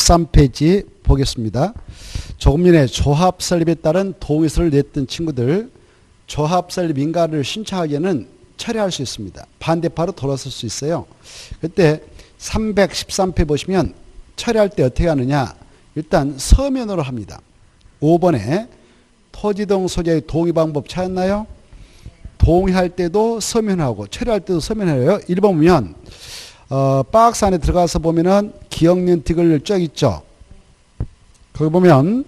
13페이지 보겠습니다. 조금 전에 조합 설립에 따른 동의서를 냈던 친구들, 조합 설립 인가를 신청하기에는 철회할 수 있습니다. 반대파로 돌아설 수 있어요. 그때 313페이지 보시면 철회할 때 어떻게 하느냐. 일단 서면으로 합니다. 5번에 토지동 소재의 동의 방법 찾았나요? 동의할 때도 서면하고 철회할 때도 서면해요. 1번 보면 박스 안에 들어가서 보면은 기억년 티글 쫙 있죠. 거기 보면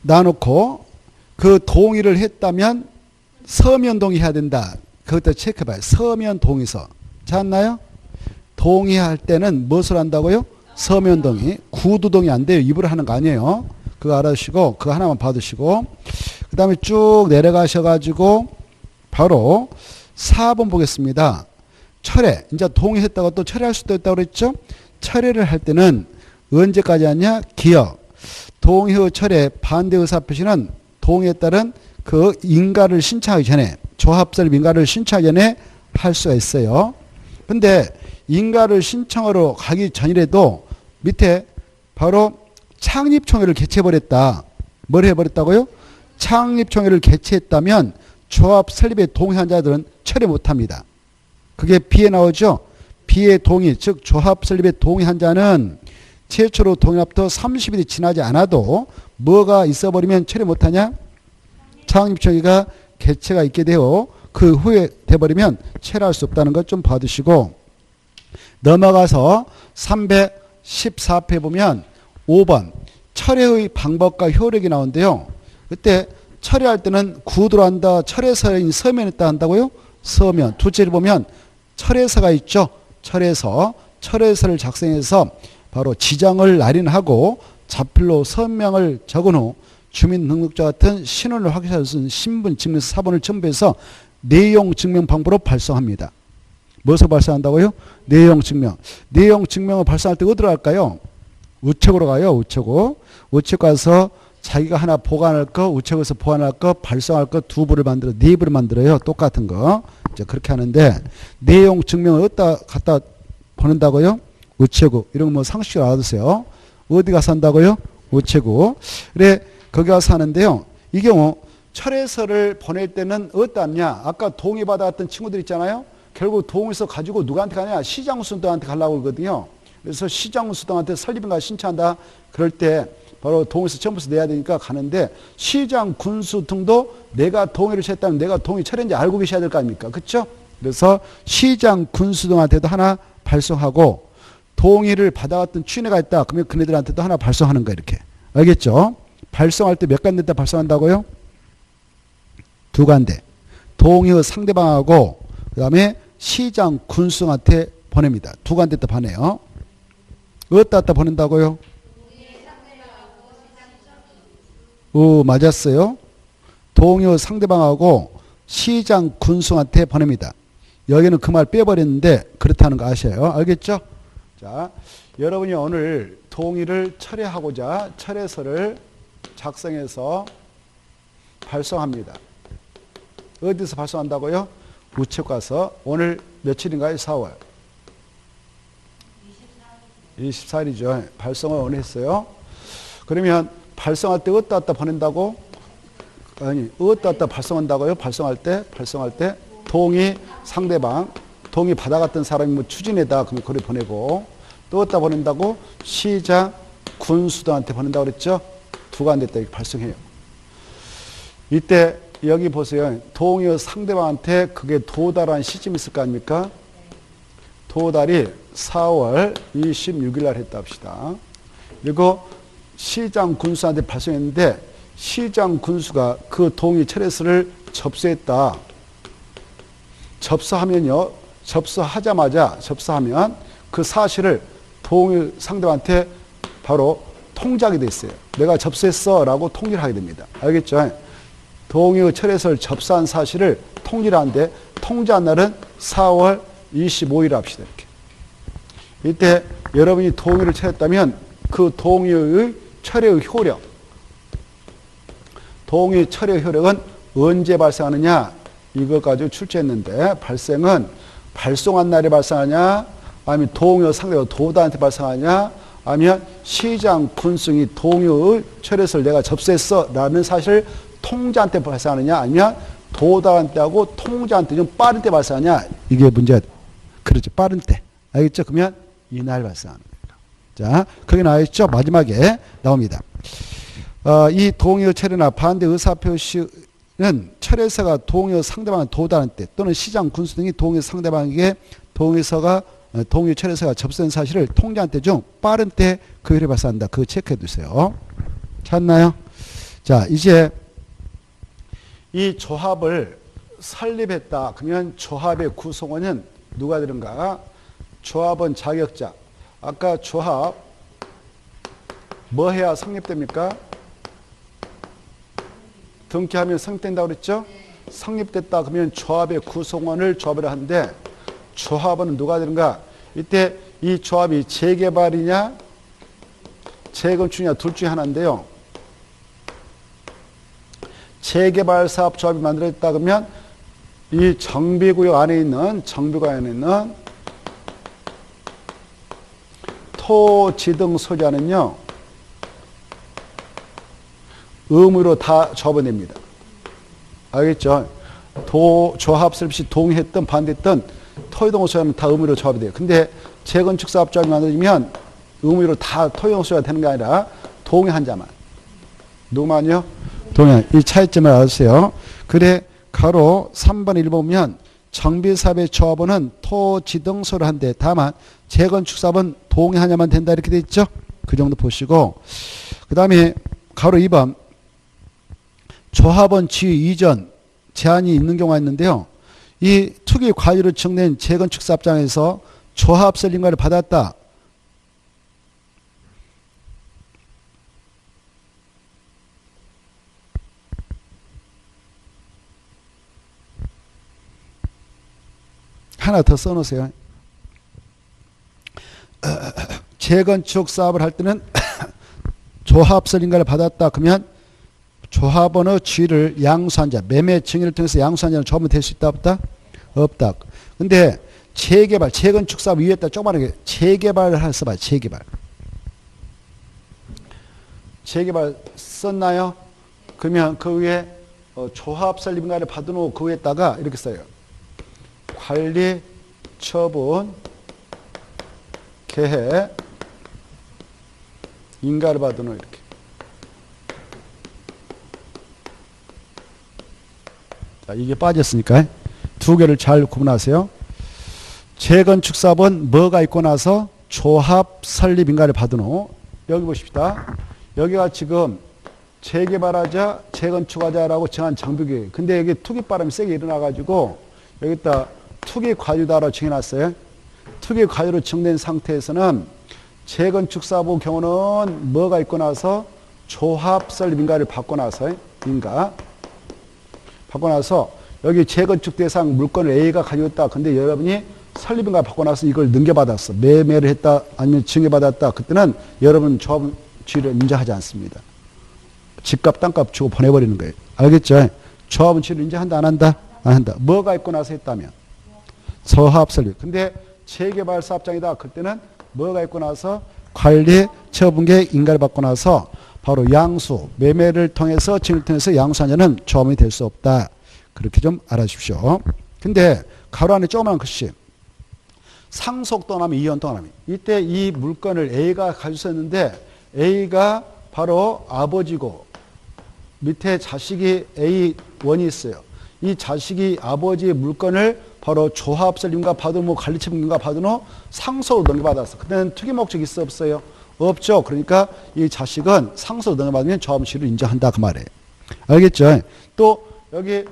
놔놓고 그 동의를 했다면 서면 동의해야 된다. 그것도 체크해봐요. 서면 동의서 찾았나요? 동의할 때는 무엇을 한다고요? 서면 동의. 구두 동의 안 돼요. 입으로 하는 거 아니에요. 그거 알아주시고 그거 하나만 받으시고 그 다음에 쭉 내려가셔가지고 바로 4번 보겠습니다. 철회. 이제 동의했다가 또 철회할 수도 있다고 그랬죠? 철회를 할 때는 언제까지 하냐? 기억. 동의 후 철회 반대 의사 표시는 동의에 따른 그 인가를 신청하기 전에, 조합설립 인가를 신청하기 전에 할 수가 있어요. 근데 인가를 신청하러 가기 전이라도 밑에 바로 창립총회를 개최해버렸다. 뭘 해버렸다고요? 창립총회를 개최했다면 조합 설립에 동의한 자들은 철회 못합니다. 그게 B에 나오죠. B의 동의, 즉 조합 설립에 동의한 자는 최초로 동의합도 30일이 지나지 않아도 뭐가 있어버리면 철회 못하냐? 창립총회가 개최가 있게 되어 그 후에 돼버리면 철회할 수 없다는 것 좀 봐두시고 넘어가서 314페 보면 5번 철회의 방법과 효력이 나오는데요. 그때 철회할 때는 구두로 한다. 철회서인 서면에다 한다고요? 서면. 둘째를 보면 철회서가 있죠. 철회서. 철회서를 작성해서 바로 지정을 날인하고 자필로 서명을 적은 후 주민등록자 같은 신원을 확인할 수 있는 신분, 증명서, 사본을 첨부해서 내용 증명 방법으로 발송합니다. 무엇을 발송한다고요? 내용 증명. 내용 증명을 발송할 때 어디로 갈까요? 우측으로 가요. 우측으로. 우측 가서 자기가 하나 보관할 거, 우측에서 보관할 거, 발송할 거 두 부를 만들어, 네 부를 만들어요. 똑같은 거. 이제 그렇게 하는데 내용 증명을 어디다 갖다 보낸다고요? 우체국. 이런 거 뭐 상식을 알아두세요. 어디 가서 한다고요? 우체국. 그래, 거기 가서 하는데요. 이 경우 철회서를 보낼 때는 어디다 하냐? 아까 동의받아왔던 친구들 있잖아요. 결국 동의서 가지고 누구한테 가냐? 시장수당한테 가려고 그러거든요. 그래서 시장수당한테 설립인가 신청한다. 그럴 때 바로 동의서 첨부서 내야 되니까 가는데 시장 군수 등도 내가 동의를 했다면 내가 동의 철회인지 알고 계셔야 될 거 아닙니까? 그렇죠? 그래서 시장 군수 등한테도 하나 발송하고 동의를 받아왔던 취인회가 있다. 그러면 그네들한테도 하나 발송하는 거야. 이렇게. 알겠죠? 발송할 때 몇 간데다 발송한다고요? 두 간데. 동의 후 상대방하고 그 다음에 시장 군수한테 보냅니다. 두 간데다 보내요. 어디다 보낸다고요? 맞았어요. 동의 상대방하고 시장 군수한테 보냅니다. 여기는 그 말 빼버렸는데 그렇다는 거 아셔요. 알겠죠? 자, 여러분이 오늘 동의를 철회하고자 철회서를 작성해서 발송합니다. 어디서 발송한다고요? 우측 가서 오늘 며칠인가요? 4월 24일이죠. 발송을 오늘 했어요. 그러면 발송할 때 어디다 갖다 보낸다고? 아니, 어디다 갖다 발송한다고요? 발송할 때 동의 상대방, 동의 받아갔던 사람이 뭐 추진해다 그러면 거기 보내고 또 어디다 보낸다고? 시장 군수들한테 보낸다고 그랬죠? 두 간데다 이렇게 발송해요. 이때 여기 보세요. 동의 상대방한테 그게 도달한 시점이 있을 거 아닙니까? 도달이 4월 26일 날 했다 합시다. 그리고 시장 군수한테 발송했는데 시장 군수가 그 동의 철회서를 접수했다. 접수하면요. 접수하면 그 사실을 동의 상대방한테 바로 통지하게 돼 있어요. 내가 접수했어 라고 통지를 하게 됩니다. 알겠죠? 동의 철회서를 접수한 사실을 통지를 하는데 통지한 날은 4월 25일 합시다. 이렇게. 이때 여러분이 동의를 철회했다면 그 동의의 철회의 효력. 동의 철회 효력은 언제 발생하느냐? 이것 가지고 출제했는데 발생은 발송한 날에 발생하냐? 아니면 동요 상대가 도단한테 발생하냐, 아니면 시장 군수이 동요의 철회서를 내가 접수했어 라는 사실을 통자한테 발생하느냐, 아니면 도단한테 하고 통자한테 좀 빠른 때 발생하냐, 이게 문제가 돼. 그렇죠. 빠른 때. 알겠죠? 그러면 이날 발생하는 겁니다. 자, 거기 나와 있죠? 마지막에 나옵니다. 이 동요 철회나 반대 의사표시는 철회서가 동요 상대방을 도달한 때 또는 시장 군수 등이 동요 상대방에게 동요 철회서가 접수된 사실을 통지한테 중 빠른 때 그 일이 발생한다. 그거 체크해 두세요. 찾나요? 자, 이제 이 조합을 설립했다. 그러면 조합의 구성원은 누가 되는가? 조합원 자격자. 아까 조합 뭐 해야 성립됩니까? 등기하면 성립된다고 그랬죠? 성립됐다 그러면 조합의 구성원을 조합을 하는데 조합원은 누가 되는가? 이때 이 조합이 재개발이냐 재건축이냐 둘 중에 하나인데요. 재개발 사업 조합이 만들어졌다 그러면 이 정비구역 안에 있는 토지 등 소재는 의무로 다 조합원됩니다. 알겠죠? 조합 설립 시 동의했던 반대했던 토지동 소유하면 다 의무로 조합이 돼요. 근데 재건축 사업 조합이 만들어지면 의무로 다 토지동 소유가 되는 게 아니라 동의한 자만. 누구만요? 동의한. 이 차이점을 알으세요. 그래 가로 3번 1 보면 정비사업의 조합원은 토지 등 소유를 한데 다만 재건축 사업은 동의하냐만 된다 이렇게 돼 있죠. 그 정도 보시고 그 다음에 가로 2번 조합원 지위 이전 제한이 있는 경우가 있는데요. 이 투기 과유로 청낸 재건축 사업장에서 조합 설립가를 받았다. 하나 더 써놓으세요. 재건축 사업을 할 때는 조합 설립가를 받았다. 그러면 조합원의 지위를 양수한 자, 매매 증인을 통해서 양수한 자는 조합원이 될 수 있다 없다? 없다. 근데 재개발, 재건축 사업 위에다 조그맣게 재개발을 하나 써봐요. 재개발 썼나요? 그러면 그 위에 조합 설립인가를 받은 후 그 위에다가 이렇게 써요. 관리, 처분, 계획, 인가를 받은 후 이렇게. 자, 이게 빠졌으니까 두 개를 잘 구분하세요. 재건축 사업은 뭐가 있고 나서 조합 설립 인가를 받은 후 여기 보십시다. 여기가 지금 재개발하자 재건축하자라고 정한 정비계획. 근데 여기 투기 바람이 세게 일어나가지고 여기다 투기 과유다라고 정해놨어요. 투기 과유로 정된 상태에서는 재건축 사업의 경우는 뭐가 있고 나서 조합 설립 인가를 받고 나서 받고 나서 여기 재건축 대상 물건을 A가 가지고 있다. 근데 여러분이 설립인가 받고 나서 이걸 넘겨받았어. 매매를 했다 아니면 증여받았다. 그때는 여러분 조합 지위를 인정하지 않습니다. 집값 땅값 주고 보내버리는 거예요. 알겠죠? 조합은 지위를 인정한다 안 한다? 안 한다. 뭐가 있고 나서 했다면 조합 설립. 근데 재개발 사업장이다. 그때는 뭐가 있고 나서 관리 처분계획 인가를 받고 나서 바로 양수, 매매를 통해서 증여를 통해서 양수한 자는 조합원이 될 수 없다. 그렇게 좀 알아주십시오. 근데 가로 안에 조그만 글씨 상속 떠남이 이혼 떠남이 이때 이 물건을 A가 가지고 있었는데 A가 바로 아버지고 밑에 자식이 A1이 있어요. 이 자식이 아버지의 물건을 바로 조합 설립인가 받은 후 관리처분인가 받은 후 상속으로 넘겨받았어. 그때는 투기 목적이 있어 없어요? 없죠. 그러니까 이 자식은 상속으로 넘겨받으면 조합 지위를 인정한다 그 말이에요. 알겠죠? 또 여기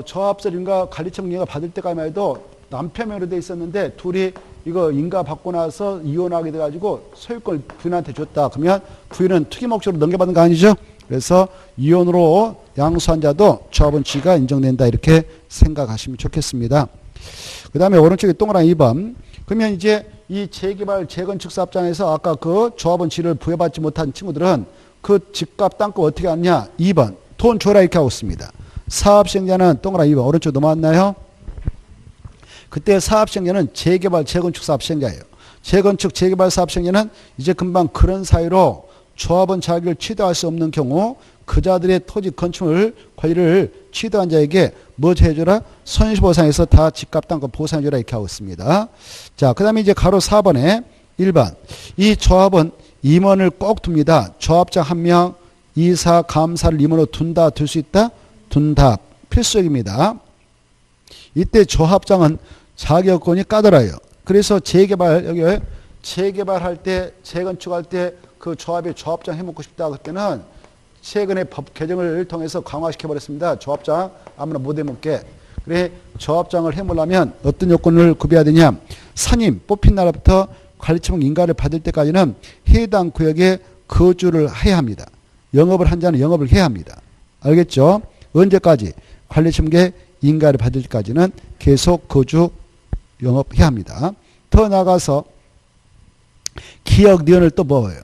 조합 설립인가 관리처분인가 받을 때까지만 해도 남편으로 돼 있었는데 둘이 이거 인가 받고 나서 이혼하게 돼가지고 소유권을 부인한테 줬다. 그러면 부인은 투기 목적으로 넘겨받은 거 아니죠? 그래서 이혼으로 양수한 자도 조합원 지위가 인정된다. 이렇게 생각하시면 좋겠습니다. 그 다음에 오른쪽에 동그라미 2번. 그러면 이제 이 재개발 재건축 사업장에서 아까 그 조합원 지위를 부여받지 못한 친구들은 그 집값 땅값 어떻게 하느냐? 2번. 돈 줘라 이렇게 하고 있습니다. 사업시행자는 동그라미 2번. 오른쪽 넘어왔나요? 그때 사업시행자는 재개발 재건축 사업 시행자예요. 재건축 재개발 사업 시행자는 이제 금방 그런 사유로 조합원 자격을 취득할 수 없는 경우 그자들의 토지 건축물 관리를 취득한 자에게 뭐 해주라? 손실보상에서 다 집값 단가 보상해주라 이렇게 하고 있습니다. 자, 그 다음에 이제 가로 4번에 1번. 이 조합은 임원을 꼭 둡니다. 조합장 1명, 이사, 감사를 임원으로 둔다, 둘 수 있다? 둔다. 필수적입니다. 이때 조합장은 자격권이 까다로워요. 그래서 재개발할 때, 재건축할 때 그 조합에 조합장 해먹고 싶다 그때는 최근에 법 개정을 통해서 강화시켜버렸습니다. 조합장 아무나 못 해먹게. 그래 조합장을 해보려면 어떤 요건을 구비해야 되냐. 선임 뽑힌 날부터 관리처분 인가를 받을 때까지는 해당 구역에 거주를 해야 합니다. 영업을 한 자는 영업을 해야 합니다. 알겠죠? 언제까지? 관리처분계 인가를 받을 때까지는 계속 거주 영업해야 합니다. 더 나아가서 기억니언을 또 뭐예요?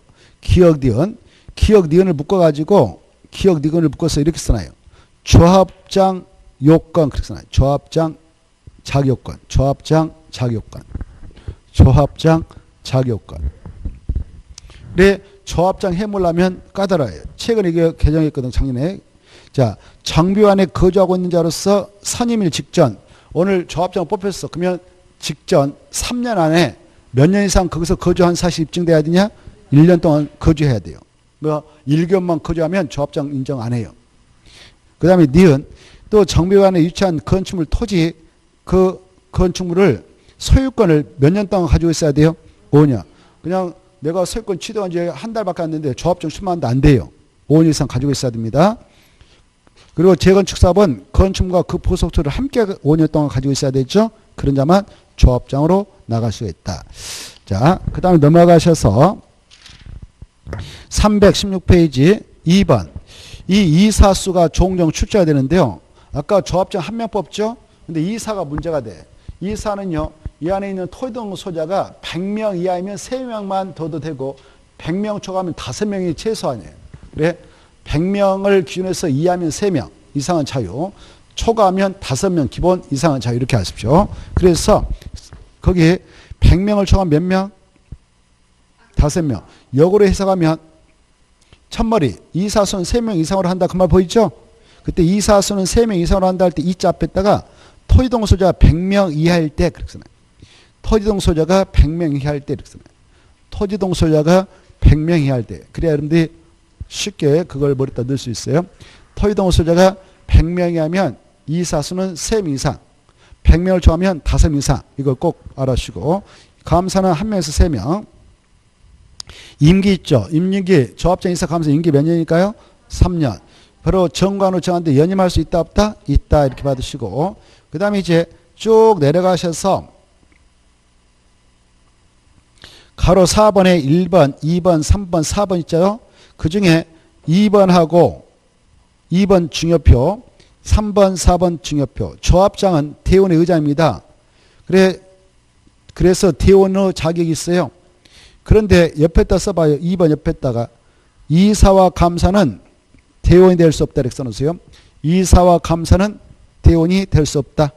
기억니언을 묶어가지고 기억니언을 묶어서 이렇게 써놔요. 조합장 요건 그렇게 써놔요. 조합장 자격권, 조합장 자격권, 조합장 자격권. 그래 조합장 해물라면 까다로워요. 최근에 이게 개정했거든 작년에. 자, 정비원에 거주하고 있는 자로서 선임일 직전 오늘 조합장 뽑혔어. 그러면 직전 3년 안에 몇 년 이상 거기서 거주한 사실이 입증돼야 되냐? 1년 동안 거주해야 돼요. 뭐 1개월만 거주하면 조합장 인정 안 해요. 그 다음에 니은 또 정비관에 위치한 건축물 토지 그 건축물을 소유권을 몇 년 동안 가지고 있어야 돼요? 5년. 그냥 내가 소유권 취득한 지 한 달밖에 안 됐는데 조합장 출마하는데 안 돼요. 5년 이상 가지고 있어야 됩니다. 그리고 재건축 사업은 건축물과 그 부속토를 함께 5년 동안 가지고 있어야 되죠. 그런 자만 조합장으로 나갈 수가 있다. 자, 그 다음에 넘어가셔서 316페이지 2번. 이 이사수가 종종 출제가 되는데요. 아까 조합장 1명 뽑죠? 근데 이사가 문제가 돼. 이사는요, 이 안에 있는 토지동 소자가 100명 이하이면 3명만 둬도 되고, 100명 초과하면 5명이 최소한이에요. 그래? 100명을 기준해서 이하면 3명, 이상은 자유. 초과하면 5명, 기본 이상은 자유. 이렇게 하십시오. 그래서, 거기 100명을 초과하면 몇 명? 5명. 역으로 해석하면 첫머리 이사수는 3명 이상으로 한다 그 말 보이죠? 그때 이사수는 3명 이상으로 한다 할 때 이자 앞에다가 토지동 소자가 100명 이하일 때 그렇게 써놔요. 토지동 소자가 100명 이하일 때 이렇게 써놔요. 토지동 소자가 100명 이하일 때. 그래야 여러분들이 쉽게 그걸 머리에다 넣을 수 있어요. 토지동 소자가 100명 이하면 이사수는 3명 이상. 100명을 좋아하면 5명 이상. 이걸 꼭 알아주시고 감사는 1명에서 3명. 임기 있죠. 임기 조합장 이사 감사 임기 몇 년일까요? 3년. 바로 정관으로 정한데 연임할 수 있다 없다? 있다 이렇게 받으시고 그 다음에 이제 쭉 내려가셔서 가로 4번에 1번, 2번, 3번, 4번 있죠. 그 중에 2번하고 2번 중요표 3번, 4번 중요표 조합장은 대원의 의장입니다. 그래서 대원의 자격이 있어요. 그런데 옆에다 써봐요. 2번 옆에다가 이사와 감사는 대원이 될 수 없다 이렇게 써놓으세요. 이사와 감사는 대원이 될 수 없다.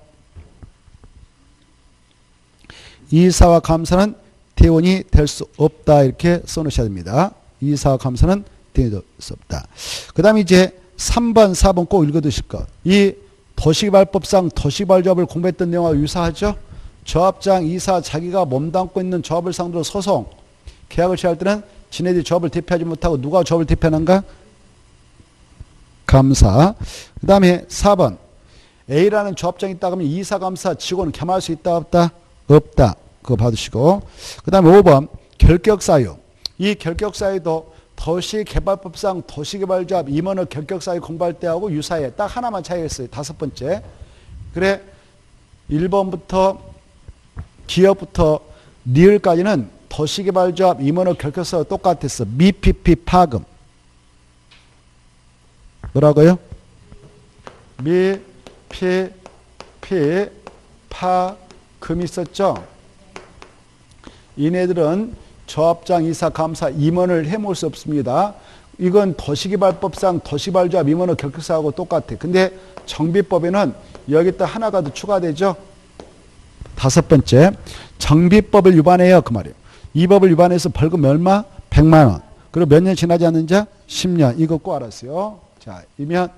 이사와 감사는 대원이 될 수 없다 이렇게 써놓으셔야 됩니다. 이사와 감사는 대원이 될 수 없다. 그 다음에 이제 3번 4번 꼭 읽어두실 것. 이 도시개발법상 도시개발조합을 공부했던 내용과 유사하죠. 조합장 이사 자기가 몸담고 있는 조합을 상대로 소송 계약을 취할 때는 지네들이 조합을 대표하지 못하고 누가 조합을 대표하는가? 감사. 그 다음에 4번 A라는 조합장이 있다 그러면 이사 감사 직원은 겸할 수 있다 없다? 없다. 그거 받으시고 그 다음에 5번 결격사유. 이 결격사유도 도시개발법상 도시개발조합 임원을 결격사유 공부할 때하고 유사해. 딱 하나만 차이가 있어요. 5번째. 그래 1번부터 기업부터 리을까지는 도시개발조합 임원의 결격사유가 똑같았어. 미피피 파금. 뭐라고요? 미피피 파금이 있었죠. 이네들은 조합장, 이사, 감사, 임원을 해먹을 수 없습니다. 이건 도시개발법상 도시개발조합 임원의 결격사유하고 똑같아. 근데 정비법에는 여기다 하나가 더 추가되죠. 5번째 정비법을 위반해요 그 말이에요. 이 법을 위반해서 벌금 얼마? 100만 원. 그리고 몇 년 지나지 않는 자? 10년. 이거 꼭 알았어요. 자, 이면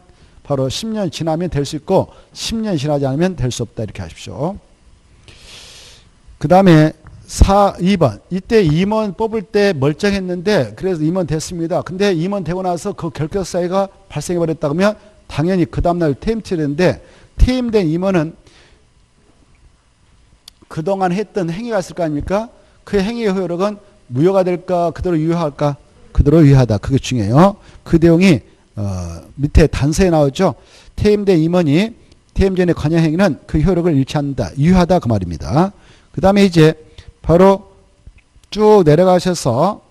바로 10년 지나면 될 수 있고 10년 지나지 않으면 될 수 없다. 이렇게 하십시오. 그 다음에 2번. 이때 임원 뽑을 때 멀쩡했는데 그래서 임원 됐습니다. 근데 임원 되고 나서 그 결격 사유가 발생해 버렸다 그러면 당연히 그 다음날 퇴임치는데 퇴임된 임원은 그동안 했던 행위가 있을 거 아닙니까? 그 행위의 효력은 무효가 될까? 그대로 유효할까? 그대로 유효하다. 그게 중요해요. 그 내용이 밑에 단서에 나오죠. 퇴임된 임원이 퇴임 전의 관여 행위는 그 효력을 잃지 않는다. 유효하다 그 말입니다. 그 다음에 이제 바로 쭉 내려가셔서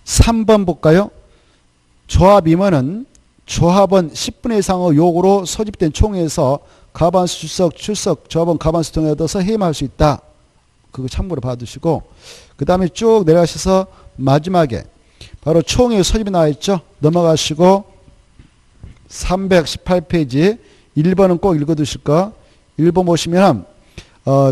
3번 볼까요? 조합 임원은 조합원 10분의 이상의 요구로 소집된 총회에서 가반수 출석, 조합원 가반수 통해 얻어서 해임할 수 있다. 그거 참고로 봐두시고 그 다음에 쭉 내려가셔서 마지막에 바로 총회 소집이 나와 있죠. 넘어가시고 318페이지 1번은 꼭 읽어두실 거. 1번 보시면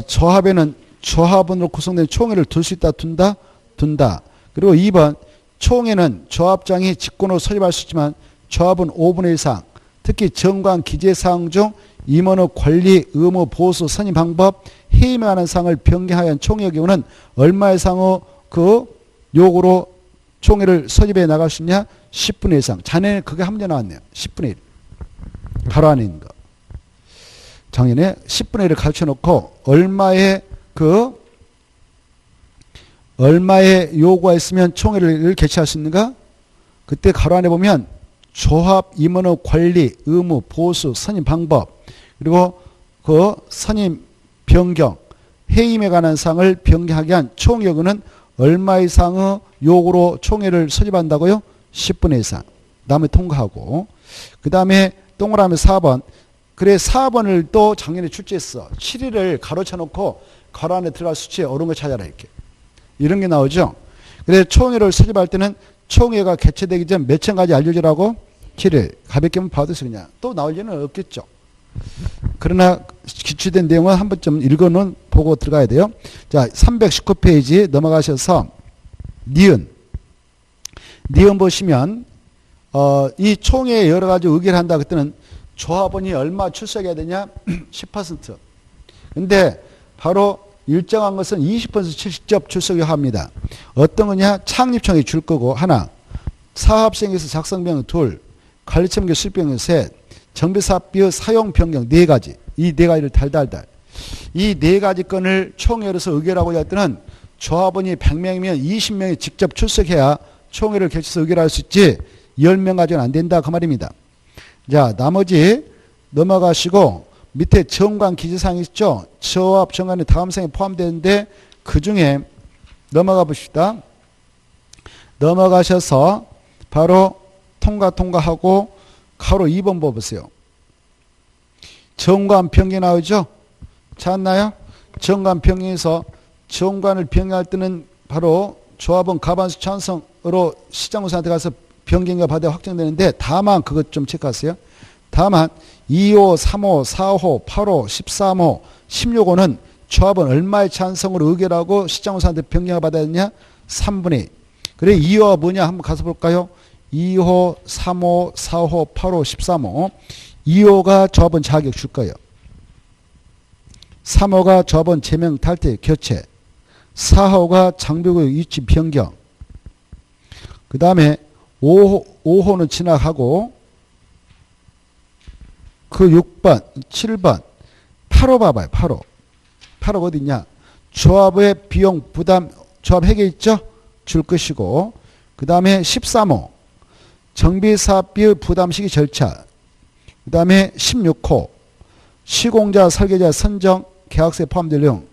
조합에는 조합원으로 구성된 총회를 둘 수 있다 둔다? 둔다. 그리고 2번 총회는 조합장이 직권으로 소집할 수 있지만 조합은 5분의 이상 특히 정관 기재사항 중 임원의 권리, 의무, 보수, 선임 방법, 해임에 관한 사항을 변경하여 총회의 경우는 얼마 이상의 그 요구로 총회를 소집해 나갈 수 있냐? 10분의 이상. 자네는 그게 한 문제 나왔네요. 10분의 1. 바로 안에 있는 거. 작년에 10분의 1을 가르쳐 놓고 얼마의 요구가 있으면 총회를 개최할 수 있는가? 그때 가로 안에 보면 조합 임원의 권리, 의무, 보수, 선임 방법 그리고 그 선임 변경, 해임에 관한 사항을 변경하기 위한 총회 요구는 얼마 이상의 요구로 총회를 소집한다고요? 10분의 이상. 다음에 통과하고 그 다음에 동그라미 4번. 그래 4번을 또 작년에 출제했어. 7일을 가로쳐 놓고 가로 안에 들어갈 수치에 옳은 거 찾아라 이렇게. 이런 게 나오죠. 그래 총회를 소집할 때는 총회가 개최되기 전 며칠까지 알려주라고? 7일. 가볍게만 봐두세요 그냥. 또 나올 일은 없겠죠. 그러나 기출된 내용은 한 번쯤 읽어놓은 보고 들어가야 돼요. 자 319페이지 넘어가셔서 니은 보시면 이 총회에 여러 가지 의결을 한다. 그때는 조합원이 얼마 출석해야 되냐? 10%. 근데 바로 일정한 것은 20% 직접 출석을 합니다. 어떤 거냐? 창립총회 줄 거고 하나, 사업시행에서 작성비용 둘, 관리청계 수입비용 셋, 정비사업비의 사용 변경 네 가지. 이 네 가지를 달달달. 이 네 가지 건을 총회로서 의결하고자 할 때는 조합원이 100명이면 20명이 직접 출석해야 총회를 개최해서 의결할 수 있지 10명 가지고는 안 된다 그 말입니다. 자 나머지 넘어가시고 밑에 정관 기재사항이 있죠. 조합 정관이 다음 사항에 포함되는데 그 중에 넘어가 봅시다. 넘어가셔서 바로 통과하고 가로 2번 봐보세요. 정관 변경 나오죠. 찾았나요? 정관 변경에서 정관을 변경할 때는 바로 조합원 가반수 찬성으로 시장구사한테 가서 변경과 받아 확정되는데 다만 그것 좀 체크하세요. 다만 2호, 3호, 4호, 8호, 13호, 16호는 조합은 얼마의 찬성으로 의결하고 시장구사한테 변경을 받아야 되냐? 3분의 2. 그래 2호가 뭐냐? 한번 가서 볼까요? 2호, 3호, 4호, 8호, 13호. 2호가 조합원 자격 줄 거예요. 3호가 조합원 제명 탈퇴 교체. 4호가 장비구역 위치 변경. 그 다음에 5호는 지나가고 그 6번, 7번, 8호 봐봐요. 8호 어디 있냐? 조합의 비용 부담, 조합 회계 있죠? 줄 것이고 그 다음에 13호 정비사업비 부담 시기 절차. 그 다음에 16호 시공자 설계자 선정 계약서에 포함될 내용.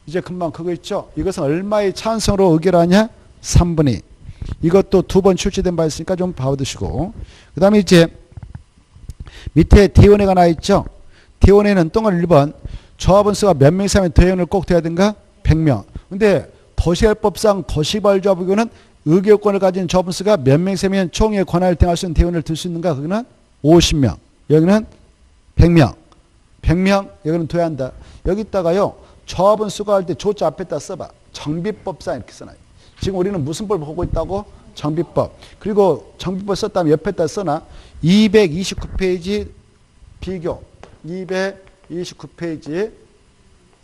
이제 금방 그거 있죠? 이것은 얼마의 찬성으로 의결하냐? 3분의 2. 이것도 두 번 출제된 바 있으니까 좀 봐두시고 그 다음에 이제 밑에 대원회가 나 있죠? 대원회는 동그라미 1번 조합원 수가 몇 명 이상이면 대원을 꼭 돼야 된가? 100명. 근데 도시개발법상 도시개발조합이고는 의결권을 가진 조합원 수가 몇 명 이상이면 총회 권한을 행할 수 있는 대원을 들 수 있는가? 그거는 50명. 여기는 100명. 100명 여기는 둬야 한다. 여기다가요 조합원 수거할 때 조자 앞에다 써봐. 정비법상 이렇게 써놔요. 지금 우리는 무슨 법 보고 있다고? 정비법. 그리고 정비법 썼다면 옆에다 써놔. 229페이지 비교. 229페이지.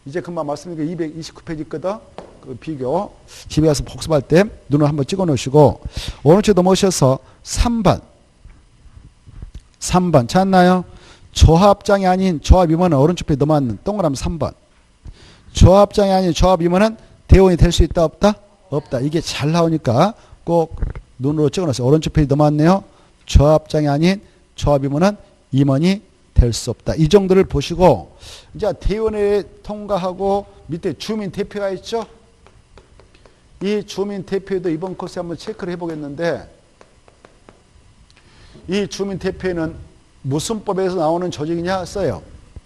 이제 금방 말씀드린 게 229페이지 있거든. 그 비교. 집에 가서 복습할 때 눈을 한번 찍어 놓으시고 오른쪽 넘어오셔서 3번. 3번 찾나요? 조합장이 아닌 조합임원은 오른쪽 에 넘어왔는 동그라미 3번. 조합장이 아닌 조합임원은 대원이 될 수 있다 없다? 없다. 이게 잘 나오니까 꼭 눈으로 찍어놨어요. 오른쪽 페이지 넘어왔네요. 조합장이 아닌 조합임원은 임원이 될 수 없다. 이 정도를 보시고 이제 대원회 통과하고 밑에 주민 대표가 있죠. 이 주민 대표도 이번 코스에 한번 체크를 해보겠는데 이 주민 대표는 무슨 법에서 나오는 조직이냐 써요.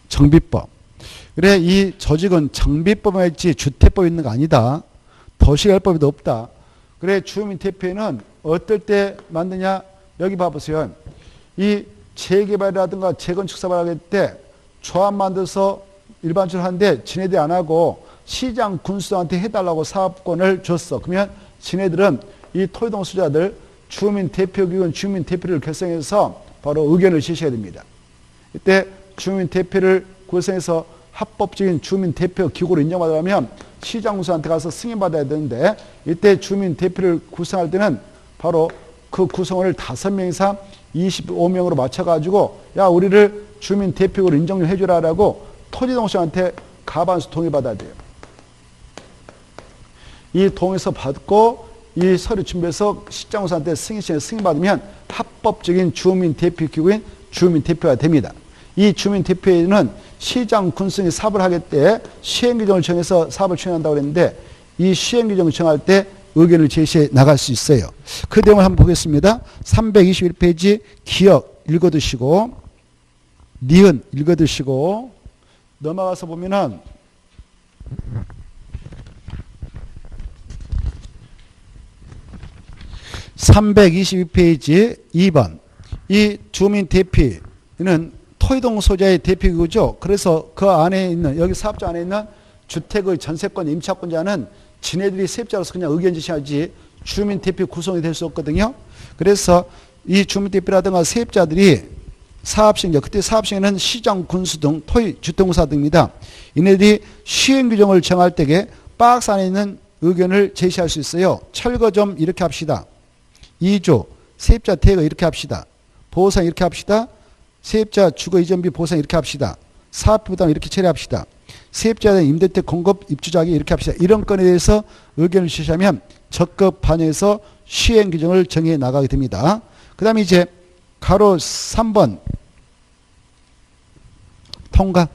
정비법. 그래 이 조직은 정비법에 있지 주택법에 있는 거 아니다. 도시개발법에도 없다. 그래 주민 대표는 어떨 때 만드냐? 여기 봐보세요. 이 재개발이라든가 재건축 사업을 할 때 조합 만들어서 일반적으로 하는데 지네들이 안 하고 시장 군수한테 해달라고 사업권을 줬어. 그러면 지네들은 이 토지동 수자들 주민대표기관 주민대표를 결성해서 바로 의견을 제시해야 됩니다. 이때 주민대표를 구성해서 합법적인 주민대표 기구로 인정받으려면 시장군수한테 가서 승인받아야 되는데 이때 주민대표를 구성할 때는 바로 그 구성원을 5명 이상 25명으로 맞춰가지고 야 우리를 주민대표로 인정을 해주라라고 토지동수한테 가반수 동의받아야 돼요. 이 동의서 받고 이 서류 준비해서 시장군수한테 승인받으면 합법적인 주민대표기구인 주민대표가 됩니다. 이 주민대표에는 시장 군수이 사업을 하기 때 시행규정을 정해서 사업을 추진한다고 그랬는데 이 시행규정을 정할 때 의견을 제시해 나갈 수 있어요. 그 내용을 한번 보겠습니다. 321페이지 기억 읽어두시고 니은 읽어두시고 넘어가서 보면은 322페이지 2번 이 주민대표는 토지동 소재의 대표기구죠. 그래서 그 안에 있는 여기 사업자 안에 있는 주택의 전세권 임차권자는 지네들이 세입자로서 그냥 의견 제시하지 주민대표 구성이 될 수 없거든요. 그래서 이 주민대표라든가 세입자들이 사업시행자 그때 사업시행은 시장 군수 등 토지 주택공사 등입니다. 이네들이 시행규정을 정할 때에 박스 안에 있는 의견을 제시할 수 있어요. 철거 좀 이렇게 합시다. 2조 세입자 대거 이렇게 합시다. 보상 이렇게 합시다. 세입자 주거 이전비 보상 이렇게 합시다. 사업비 부담 이렇게 처리합시다. 세입자에 대한 임대택 공급 입주자기 이렇게 합시다. 이런 건에 대해서 의견을 제시하면 적극 반영해서 시행 규정을 정해 나가게 됩니다. 그 다음에 이제 가로 3번 통과.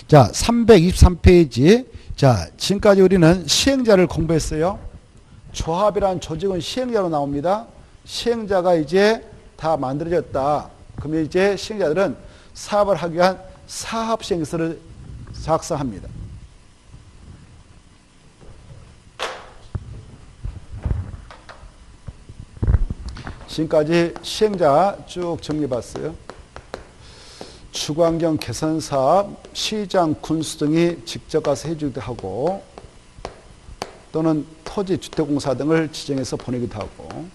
자 323페이지 자 지금까지 우리는 시행자를 공부했어요. 조합이라는 조직은 시행자로 나옵니다. 시행자가 이제 다 만들어졌다. 그러면 이제 시행자들은 사업을 하기 위한 사업시행서를 작성합니다. 지금까지 시행자 쭉 정리해봤어요. 주거환경 개선사업, 시장, 군수 등이 직접 가서 해주기도 하고 또는 토지, 주택공사 등을 지정해서 보내기도 하고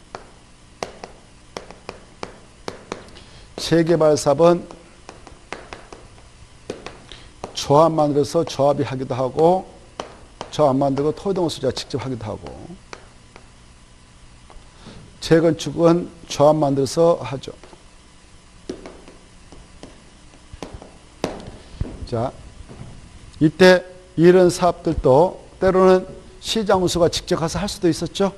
재개발 사업은 조합 만들어서 조합이 하기도 하고 조합 만들고 토지동 수자 직접 하기도 하고 재건축은 조합 만들어서 하죠. 자, 이때 이런 사업들도 때로는 시장 군수가 직접 가서 할 수도 있었죠.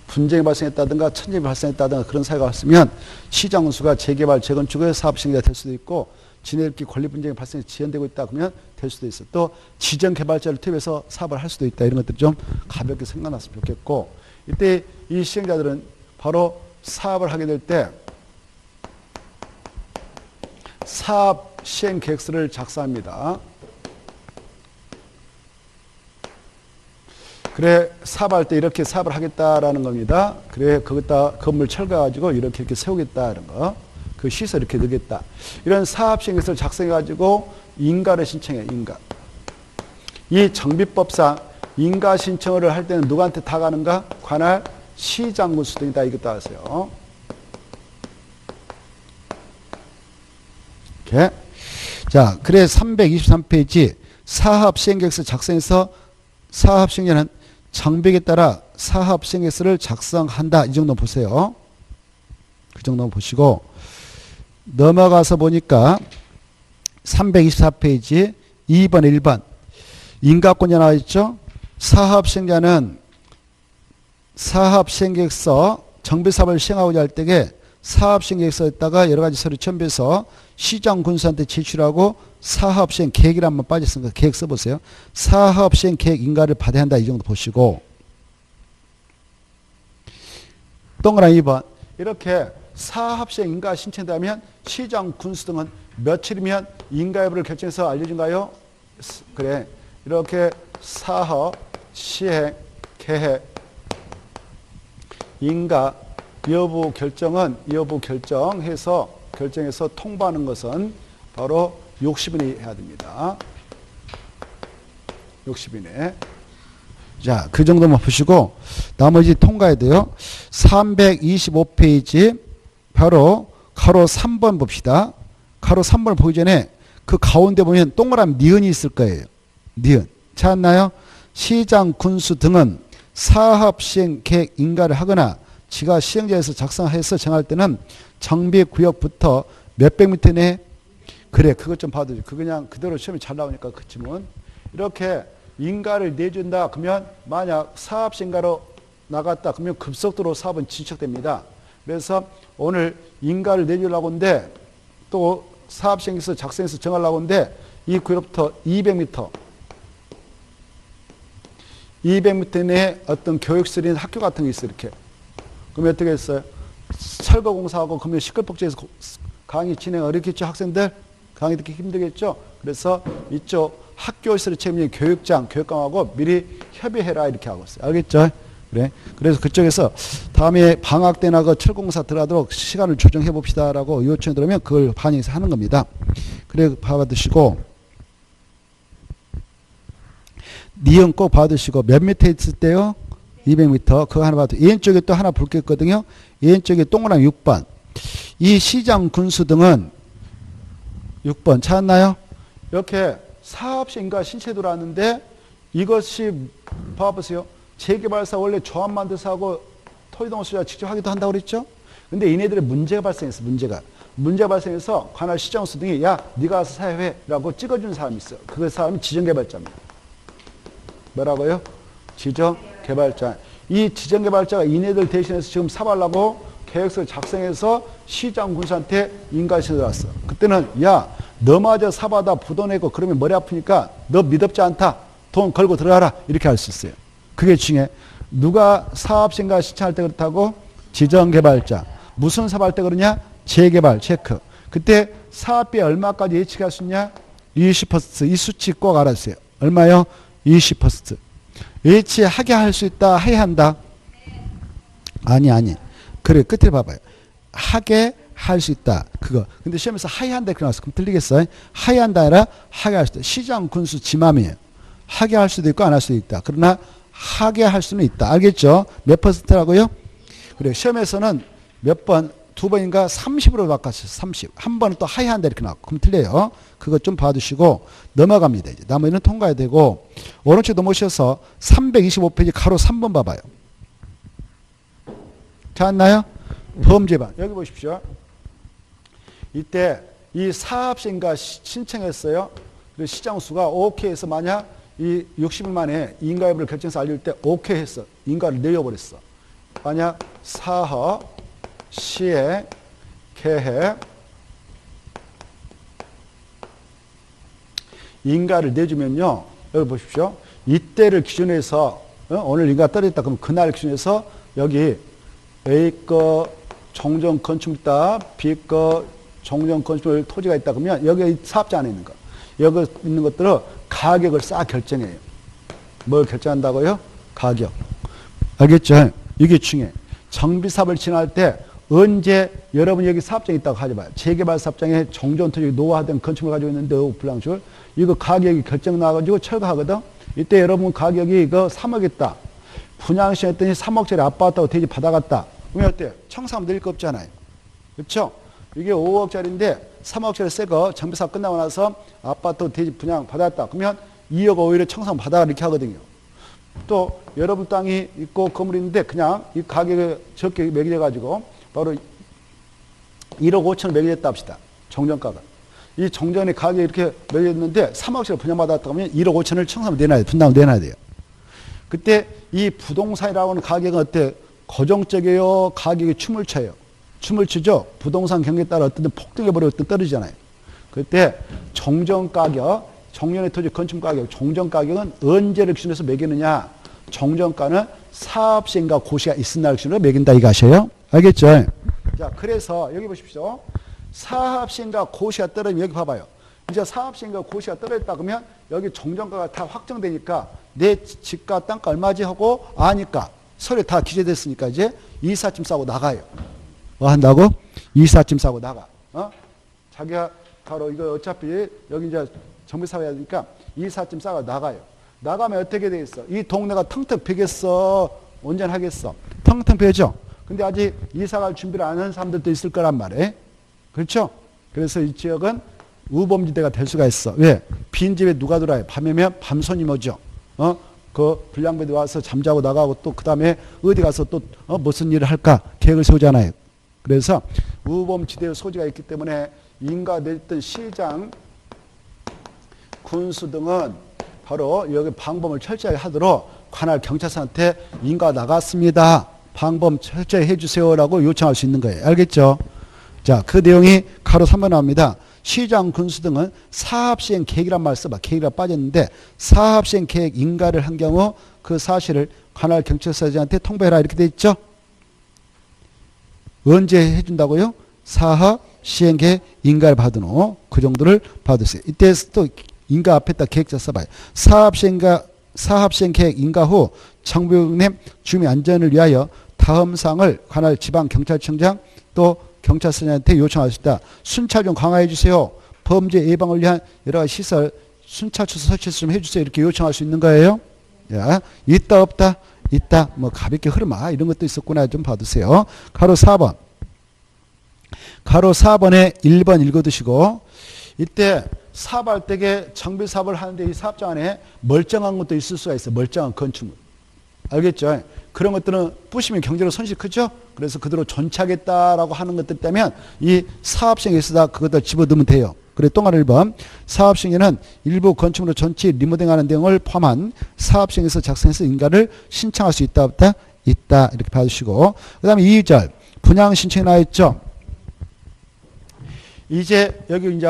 분쟁이 발생했다든가 천재비 발생했다든가 그런 사회가 왔으면 시장 군수가 재개발, 재건축의 사업 시행자가 될 수도 있고 지네들끼리 권리 분쟁이 발생해서 지연되고 있다 그러면 될 수도 있어. 또 지정 개발자를 투입해서 사업을 할 수도 있다. 이런 것들 좀 가볍게 생각났으면 좋겠고 이때 이 시행자들은 바로 사업을 하게 될 때 사업 시행 계획서를 작성합니다. 그래 사업할 때 이렇게 사업을 하겠다라는 겁니다. 그래 거기다 건물 철거가지고 이렇게 세우겠다 이런 거. 그 시설 이렇게 넣겠다. 이런 사업시행계획서를 작성해가지고 인가를 신청해. 인가. 이 정비법상 인가 신청을 할 때는 누구한테 다 가는가? 관할 시장군수 등이다. 이것도 아세요. 이렇게. 자, 그래 323페이지 사업시행계획서 작성해서 사업시행자는 정비에 따라 사업시행계획서를 작성한다. 이 정도 보세요. 그 정도 보시고 넘어가서 보니까 324페이지 2번 1번 인가권이 나와 있죠. 사업시행자는 사업시행계획서 정비사업을 시행하고자 할 때에 사업시행계획서에다가 여러 가지 서류 첨부해서 시장군수한테 제출하고 사업시행계획이라 한번 빠졌으니까 계획 써보세요. 사업시행계획 인가를 받아야 한다. 이 정도 보시고 동그라미 2번 이렇게 사업시행 인가 신청되면 시장군수 등은 며칠이면 인가 여부를 결정해서 알려준가요? 그래. 이렇게 사업시행 계획 인가 여부 결정해서 통보하는 것은 바로 60일이 해야 됩니다. 60일에. 자, 그 정도만 보시고 나머지 통과해야 돼요. 325페이지 바로 가로 3번 봅시다. 가로 3번을 보기 전에 그 가운데 보면 동그라미 니은이 있을 거예요. 니은. 찾았나요? 시장, 군수 등은 사업시행 계획 인가를 하거나 지가 시행자에서 작성해서 정할 때는 정비구역부터 몇백 미터 내에 그래 그것 좀 봐도 그 그냥 그대로 시험이 잘 나오니까 그 지문 이렇게 인가를 내준다 그러면 만약 사업시행가로 나갔다 그러면 급속도로 사업은 진척됩니다. 그래서 오늘 인가를 내주려고 하는데 또 사업시행에서 작성해서 정하려고 하는데 이 구역부터 200m 200m 내에 어떤 교육시설이나 학교 같은 게 있어 이렇게. 그러면 어떻게 했어요? 철거공사하고 그러면 시끌벅적해서 강의 진행 어렵겠죠? 학생들? 강의 듣기 힘들겠죠? 그래서 이쪽 학교시설의 책임진 교육장, 교육감하고 미리 협의해라 이렇게 하고 있어요. 알겠죠? 그래. 그래서 그쪽에서 다음에 방학 때나 그 철공사 들어가도록 시간을 조정해 봅시다라고 요청이 들어오면 그걸 반영해서 하는 겁니다. 그래 봐두시고 니은 꼭 봐두시고 몇 미터 있을 때요? 200m. 그거 하나 봐도 왼쪽에 또 하나 볼 게 있거든요. 왼쪽에 동그라미 6번. 이 시장 군수 등은 6번 찾았나요? 이렇게 사업시행인가 신체 들어왔는데 이것이 봐보세요. 재개발사 원래 조합 만들어서 하고 토지동호 수자 직접 하기도 한다고 그랬죠? 근데 얘네들의 문제가 발생했어. 문제가 발생해서 관할 시장수 등이 야 네가 와서 사회라고 찍어주는 사람이 있어. 그 사람이 지정개발자입니다. 뭐라고요? 지정개발자. 이 지정개발자가 이네들 대신해서 지금 사발라고 계획서를 작성해서 시장 군수한테 인가시켜 들어왔어. 그때는 야 너마저 사바다 부도 내고 그러면 머리 아프니까 너 믿업지 않다. 돈 걸고 들어가라. 이렇게 할 수 있어요. 그게 중에 누가 사업시행가 신청할 때 그렇다고? 지정개발자. 무슨 사업할 때 그러냐? 재개발 체크. 그때 사업비 얼마까지 예측할 수 있냐? 20%. 이 수치 꼭 알았어요. 얼마요? 20%. 예치하게 할 수 있다. 해야 한다. 아니. 그래 끝에 봐봐요. 하게 할 수 있다. 그거. 근데 시험에서 하게 한다 이렇게 나왔어. 그럼 틀리겠어요? 하게 한다 아니라 하게 할 수 있다. 시장 군수 지맘이에요. 하게 할 수도 있고 안 할 수도 있다. 그러나 하게 할 수는 있다. 알겠죠? 몇 퍼센트라고요? 그래 시험에서는 몇 번? 2번인가 30으로 바꿨어요. 30. 한 번은 또 하게 한다 이렇게 나왔고. 그럼 틀려요. 그거 좀 봐두시고 넘어갑니다. 이제 나머지는 통과해야 되고 오른쪽 넘어오셔서 325페이지 가로 3번 봐봐요. 찾았나요? 범죄반. 여기 보십시오. 이때 이 사업시행가 신청했어요. 그리고 시장수가 오케이 해서 만약 이 60일 만에 인가 여부를 결정해서 알릴 때 오케이 했어. 인가를 내려버렸어. 만약 사업, 시행, 계획, 인가를 내주면요. 여기 보십시오. 이때를 기준해서 오늘 인가 떨어졌다 그러면 그날 기준해서 여기 A 거 종전 건축 있다. B 거 종전 건축 토지가 있다 그러면 여기 사업자 안에 있는 거. 여기 있는 것들은 가격을 싹 결정해요. 뭘 결정한다고요? 가격. 알겠죠? 이게 중요해. 정비사업을 진행할 때 언제 여러분 여기 사업장이 있다고 하져봐요. 재개발 사업장에 정전토지 노후화된 건축물 가지고 있는데 불량출 이거 가격이 결정 나가지고 철거하거든. 이때 여러분 가격이 이거 3억 있다. 분양시 했더니 3억짜리 아파트하고 대지 받아갔다. 그러면 어때요? 청사하면 늘 거 없잖아요. 그렇죠? 이게 5억짜리인데 3억짜리 새 거 정비사업 끝나고 나서 아파트 대지 분양 받았다. 그러면 2억 오히려 청사하면 받아가 이렇게 하거든요. 또 여러분 땅이 있고 건물이 있는데 그냥 이 가격이 적게 매겨져 가지고 바로 1억 5천을 매겨졌다 합시다. 정전가가. 이 정전의 가격이 이렇게 매겨졌는데 3억짜리 분양받았다 하면 1억 5천을 청사하면 내놔야 돼요. 분담을 내놔야 돼요. 그때 이 부동산이라고 하는 가격은 어때? 고정적이에요? 가격이 춤을 춰요? 춤을 추죠? 부동산 경기에 따라 어떤 폭등해버리고 어떤 떨어지잖아요. 그때 정전가격, 정년의 토지 건축가격, 정전가격은 언제를 기준해서 매기느냐? 정전가는 사업시행과 고시가 있은 날 기준으로 매긴다 이거 아셔요? 알겠죠? 자, 그래서 여기 보십시오. 사업시행과 고시가 떨어지면 여기 봐봐요. 이제 사업시행과 고시가 떨어졌다 그러면 여기 정전가가 다 확정되니까 내 집과 땅가 얼마지 하고 아니까 서류에 다 기재됐으니까 이제 이사짐 싸고 나가요. 뭐 한다고? 이사짐 싸고 나가. 자기가 바로 이거 어차피 여기 이제 정비사업 해야 되니까 이사짐 싸고 나가요. 나가면 어떻게 돼 있어? 이 동네가 텅텅 비겠어? 온전하겠어? 텅텅 비죠? 근데 아직 이사 갈 준비를 안 한 사람들도 있을 거란 말이에요. 그렇죠? 그래서 이 지역은 우범지대가 될 수가 있어. 왜? 빈집에 누가 들어와요? 밤이면 밤손님 오죠. 그 불량배들 와서 잠자고 나가고 또 그 다음에 어디 가서 또 무슨 일을 할까 계획을 세우잖아요. 그래서 우범지대의 소지가 있기 때문에 인가됐던 시장, 군수 등은 바로 여기 방범을 철저하게 하도록 관할 경찰서한테 인가 나갔습니다. 방범 철저히 해주세요라고 요청할 수 있는 거예요. 알겠죠? 자, 그 내용이 가로 3번 나옵니다. 시장, 군수 등은 사업시행 계획이란 말 써봐. 계획이라 빠졌는데 사업시행 계획 인가를 한 경우 그 사실을 관할 경찰서장한테 통보해라 이렇게 돼 있죠. 언제 해준다고요? 사업시행 계획 인가를 받은 후 그 정도를 받으세요. 이때 또 인가 앞에다 계획자 써봐요. 사업시행 계획 인가 후 정부님 주민 안전을 위하여 다음 사항을 관할 지방경찰청장 또 경찰서장한테 요청할 수 있다. 순찰 좀 강화해 주세요. 범죄 예방을 위한 여러 가지 시설 순찰처소 설치 좀 해주세요. 이렇게 요청할 수 있는 거예요. 야, 있다 없다? 있다. 뭐 가볍게 흐르마 이런 것도 있었구나 좀 봐두세요. 가로 4번. 가로 4번에 1번 읽어두시고 이때 사업할 때에 정비 사업을 하는데 이 사업장 안에 멀쩡한 것도 있을 수가 있어요. 멀쩡한 건축물. 알겠죠? 그런 것들은 부시면 경제로 손실이 크죠? 그래서 그대로 존치하겠다라고 하는 것들 때문에 이 사업시행에 있어다 그것들 집어넣으면 돼요. 그래 또 하나 1번 사업시행에는 일부 건축물로 전치 리모델링하는 내용을 포함한 사업시행에서 작성해서 인가를 신청할 수 있다 없다? 있다 이렇게 봐주시고 그 다음에 2절 분양 신청이 나와있죠? 이제 여기 이제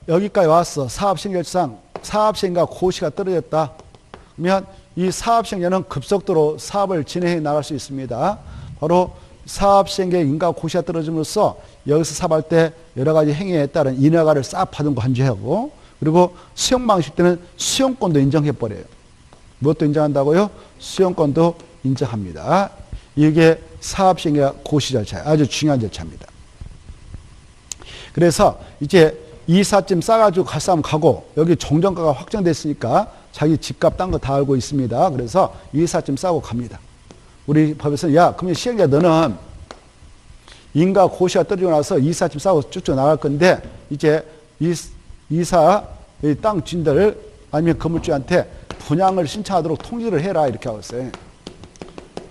여기까지 왔어. 사업시행결상 사업시행과 고시가 떨어졌다. 그러면 이 사업시행자는 급속도로 사업을 진행해 나갈 수 있습니다. 바로 사업시행의 인가 고시가 떨어짐으로써 여기서 사업할 때 여러 가지 행위에 따른 인허가를 싹 받은 거 환지하고 그리고 수용 방식 때는 수용권도 인정해버려요. 무엇도 인정한다고요? 수용권도 인정합니다. 이게 사업시행의 고시 절차 아주 중요한 절차입니다. 그래서 이제 이삿짐 싸가지고 갈 사람 가고 여기 정전가가 확정됐으니까 자기 집값 딴 거 다 알고 있습니다. 그래서 이삿짐 싸고 갑니다. 우리 법에서는 야 그러면 시행자 너는 인가 고시가 떨어지고 나서 이삿짐 싸고 쭉쭉 나갈 건데 이제 이사 땅 주인들 아니면 건물주한테 분양을 신청하도록 통지를 해라 이렇게 하고 있어요.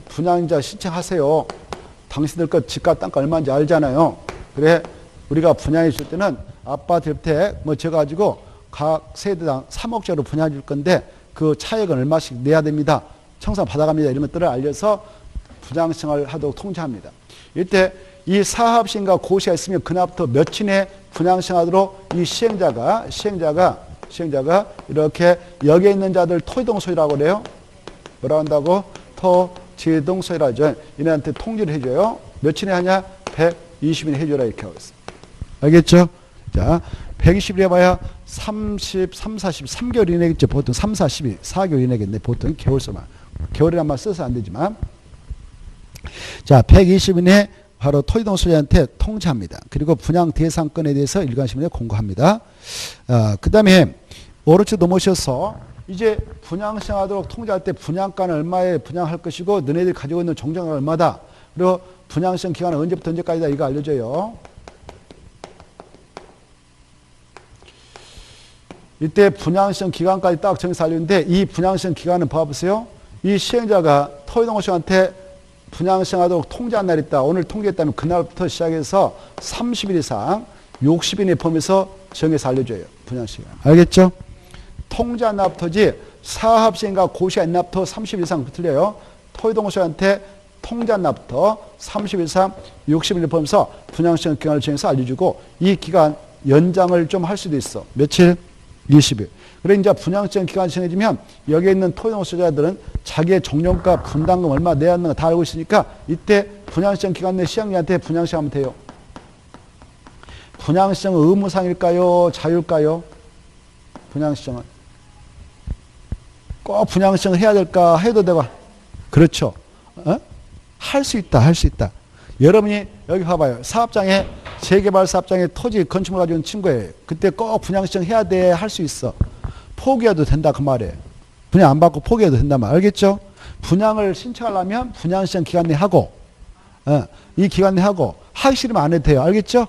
분양자 신청하세요. 당신들 것 집값 땅가 얼마인지 알잖아요. 그래 우리가 분양해 줄 때는 아파트 주택 뭐 져가지고 각 세대당 3억짜리로 분양해 줄 건데 그 차액은 얼마씩 내야 됩니다. 청산 받아갑니다. 이런 것들을 알려서 분양 신청을 하도록 통지합니다. 이때 이 사업시행과 고시가 있으면 그날부터 며칠 내에 분양 신청하도록 이 시행자가 이렇게 여기에 있는 자들 토지동 소유라고 그래요. 뭐라고 한다고? 토지동 소유라죠. 이네한테 통지를 해줘요. 며칠 내에 하냐? 120일에 해줘라 이렇게 하고 있어요. 알겠죠? 자, 120일 해봐야 33, 40, 3개월 이내겠죠. 보통 3, 40일, 4개월 이내겠네. 보통 개월서만. 개월이란 말 써서 안 되지만. 자, 120일 이내 바로 토지동 소유자한테 통지합니다. 그리고 분양 대상권에 대해서 일간시민에 공고합니다. 그 다음에 오른쪽 넘어오셔서 이제 분양 시행하도록 통지할 때 분양가는 얼마에 분양할 것이고 너네들이 가지고 있는 종전가는 얼마다. 그리고 분양 시행 기간은 언제부터 언제까지다. 이거 알려줘요. 이때 분양 시행 기간까지 딱 정해서 알려는데 이 분양 시행 기간은 봐보세요. 이 시행자가 토지동 소유자한테 분양 시행하도록 통지한 날이 있다. 오늘 통지했다면 그날부터 시작해서 30일 이상 60일의 범위에서 정해서 알려줘요. 분양 시간. 알겠죠? 통지한 날부터지 사업시행과 고시한 날부터 30일 이상 틀려요. 토지동 소유자한테 통지한 날부터 30일 이상 60일의 범위에서 분양 시행 기간을 정해서 알려주고 이 기간 연장을 좀 할 수도 있어. 며칠? 20일. 그래 이제 분양시행 기간이 정해지면 여기에 있는 토지동 소유자들은 자기의 종료가 분담금 얼마 내야 하는 거 다 알고 있으니까 이때 분양시행 기간 내 시행자한테 분양시행하면 돼요. 분양시행은 의무상일까요? 자유일까요? 분양시행은 꼭 분양시행을 해야 될까? 해도 되고. 그렇죠. 할 수 있다. 할 수 있다. 여러분이 여기 봐봐요. 사업장에 재개발 사업장에 토지 건축물 가지고 있는 친구예요. 그때 꼭 분양시행 해야 돼. 할 수 있어. 포기해도 된다 그 말이에요. 분양 안 받고 포기해도 된다 말. 알겠죠? 분양을 신청하려면 분양시행 기간 내에 하고 이 기간 내에 하고 하기 싫으면 안 해도 돼요. 알겠죠?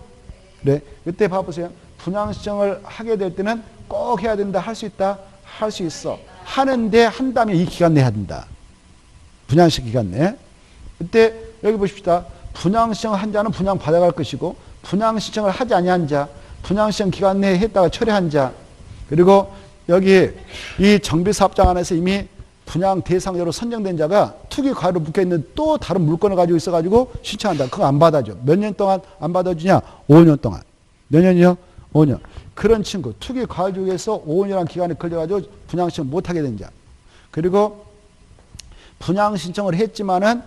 그래. 이때 봐보세요. 분양시행을 하게 될 때는 꼭 해야 된다. 할 수 있다. 할 수 있어. 하는데 한다면 이 기간 내에 해야 된다. 분양시행 기간 내에. 이때 여기 보십시다. 분양시행을 한 자는 분양 받아갈 것이고 분양신청을 하지 아니한 자, 분양시행 기간 내에 했다가 철회한 자, 그리고 여기 이 정비사업장 안에서 이미 분양 대상자로 선정된 자가 투기 과외로 묶여있는 또 다른 물건을 가지고 있어가지고 신청한다. 그거 안 받아줘. 몇 년 동안 안 받아주냐? 5년 동안. 몇 년이요? 5년. 그런 친구, 투기 과외 중에서 5년이라는 기간에 걸려가지고 분양신청 못하게 된 자. 그리고 분양신청을 했지만은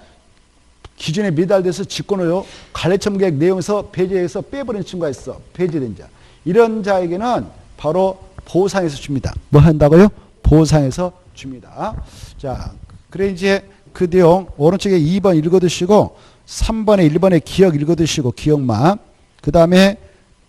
기준에 미달돼서 직권을 관리청계획 내용에서 배제해서 빼버린 친구가 있어. 배제된 자. 이런 자에게는 바로 보상해서 줍니다. 뭐 한다고요? 보상해서 줍니다. 자, 그래 이제 그 내용 오른쪽에 2번 읽어두시고 3번에 1번에 기억 읽어두시고 기억만. 그 다음에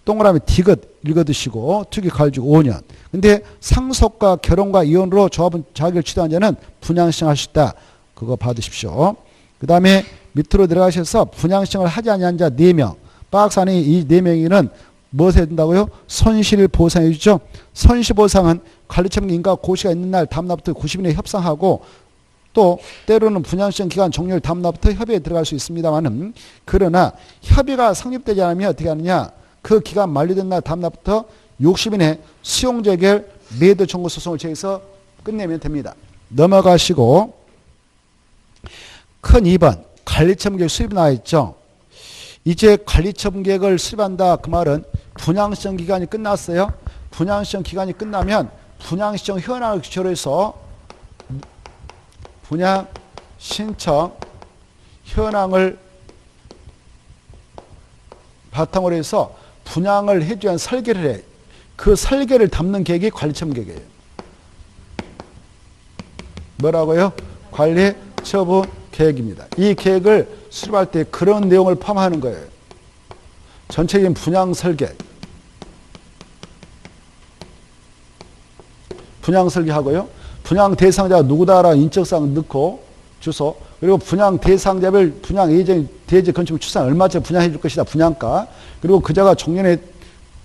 동그라미 디귿 읽어두시고 투기 가해주고 5년. 근데 상속과 결혼과 이혼으로 조합은 자격을 취득한 자는 분양시행할 수 있다. 그거 받으십시오. 그 다음에 밑으로 들어가셔서 분양시행을 하지 아니한 자 4명. 박스 안에 이 4명이는 무엇을 해야 된다고요? 손실보상해 주죠. 손실보상은 관리청인가 고시가 있는 날 다음 날부터 90일에 협상하고 또 때로는 분양시행 기간 종료일 다음 날부터 협의에 들어갈 수 있습니다만은 그러나 협의가 성립되지 않으면 어떻게 하느냐? 그 기간 만료된 날 다음 날부터 60일 내 수용재결 매도 청구 소송을 제기해서 끝내면 됩니다. 넘어가시고 큰 2번 관리처분 계획 수립이 나와 있죠. 이제 관리처분 계획을 수립한다. 그 말은 분양시청 기간이 끝났어요. 분양시청 기간이 끝나면 분양시청 현황을 기초로 해서 분양신청 현황을 바탕으로 해서 분양을 해주기 위한 설계를 해. 그 설계를 담는 계획이 관리처분 계획이에요. 뭐라고요? 관리처분 계획입니다. 이 계획을 수립할 때 그런 내용을 포함하는 거예요. 전체적인 분양 설계. 분양 설계하고요. 분양 대상자가 누구다라는 인적사항 넣고 주소. 그리고 분양 대상자별 분양 예정 대지 건축물 추산 얼마짜리 분양해 줄 것이다. 분양가. 그리고 그자가 종년에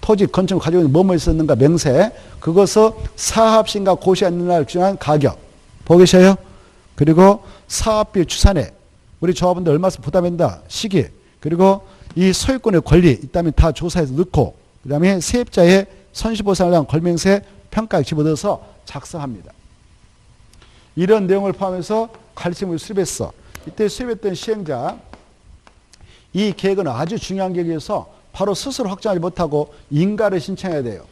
토지 건축을 가지고 있는 뭐뭐 있었는가 명세. 그것을 사합시행과 고시가 있는 날 기준한 가격. 보고 계셔요? 그리고 사업비 추산액, 우리 조합원들 얼마씩 부담한다, 시기, 그리고 이 소유권의 권리 있다면 다 조사해서 넣고, 그 다음에 세입자의 손실보상을 위한 권명세 평가액 집어넣어서 작성합니다. 이런 내용을 포함해서 관리처분을 수립했어. 이때 수립했던 시행자, 이 계획은 아주 중요한 계획이어서 바로 스스로 확정하지 못하고 인가를 신청해야 돼요.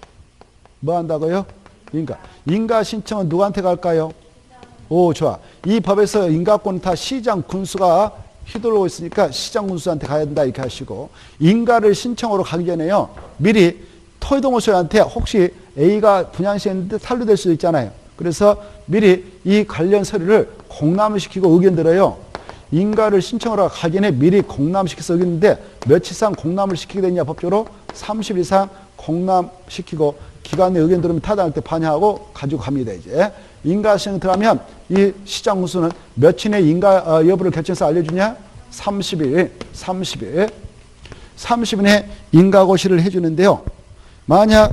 뭐 한다고요? 인가. 인가 신청은 누구한테 갈까요? 오, 좋아. 이 법에서 인가권은 다 시장 군수가 휘둘르고 있으니까 시장 군수한테 가야 된다 이렇게 하시고, 인가를 신청으로 가기 전에요, 미리 토지동호 소유한테 혹시 A가 분양시했는데 탄로될 수도 있잖아요. 그래서 미리 이 관련 서류를 공람을 시키고 의견 들어요. 인가를 신청을 하고 가기 전에 미리 공람시켜서 여기 있는데 며칠 이상 공람을 시키게 되냐 법적으로 30일 이상 공람시키고 기간 내 의견 들으면 타당할 때 반영하고 가지고 갑니다. 이제 인가 신청 들어가면 이 시장 군수는 며칠 내 인가 여부를 결정해서 알려주냐? 30일 30일 내 인가고시를 해주는데요. 만약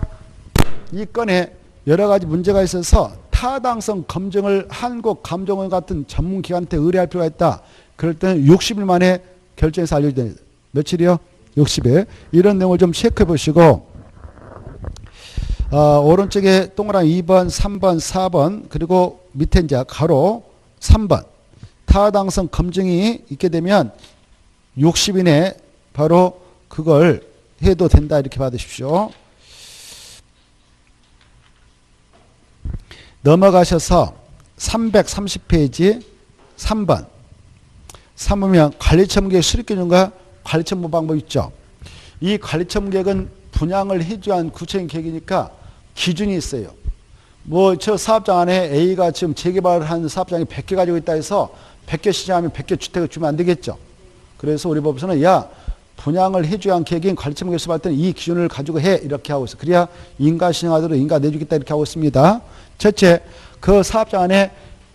이 건에 여러 가지 문제가 있어서 타당성 검증을 한국감정원 같은 전문기관한테 의뢰할 필요가 있다. 그럴 때는 60일 만에 결정해서 알려줘야 됩니다. 며칠이요? 60일. 이런 내용을 좀 체크해 보시고 오른쪽에 동그라미 2번, 3번, 4번 그리고 밑에 이제 가로 3번 타당성 검증이 있게 되면 60일 내에 바로 그걸 해도 된다 이렇게 받으십시오. 넘어가셔서 330페이지 3번 3번면 관리청계 수립기준과 관리청부 방법 있죠. 이 관리청계획은 분양을 해줘야 하는 구체적인 계획이니까 기준이 있어요. 뭐 저 사업장 안에 A가 지금 재개발을 하는 사업장이 100개 가지고 있다 해서 100개 시장하면 100개 주택을 주면 안 되겠죠. 그래서 우리 법에서는 야 분양을 해줘야 하는 계획인 관리청계 수립할 때는 이 기준을 가지고 해 이렇게 하고 있어. 그래야 인가 신청하도록 인가 내주겠다 이렇게 하고 있습니다. 첫째, 그 사업장 안에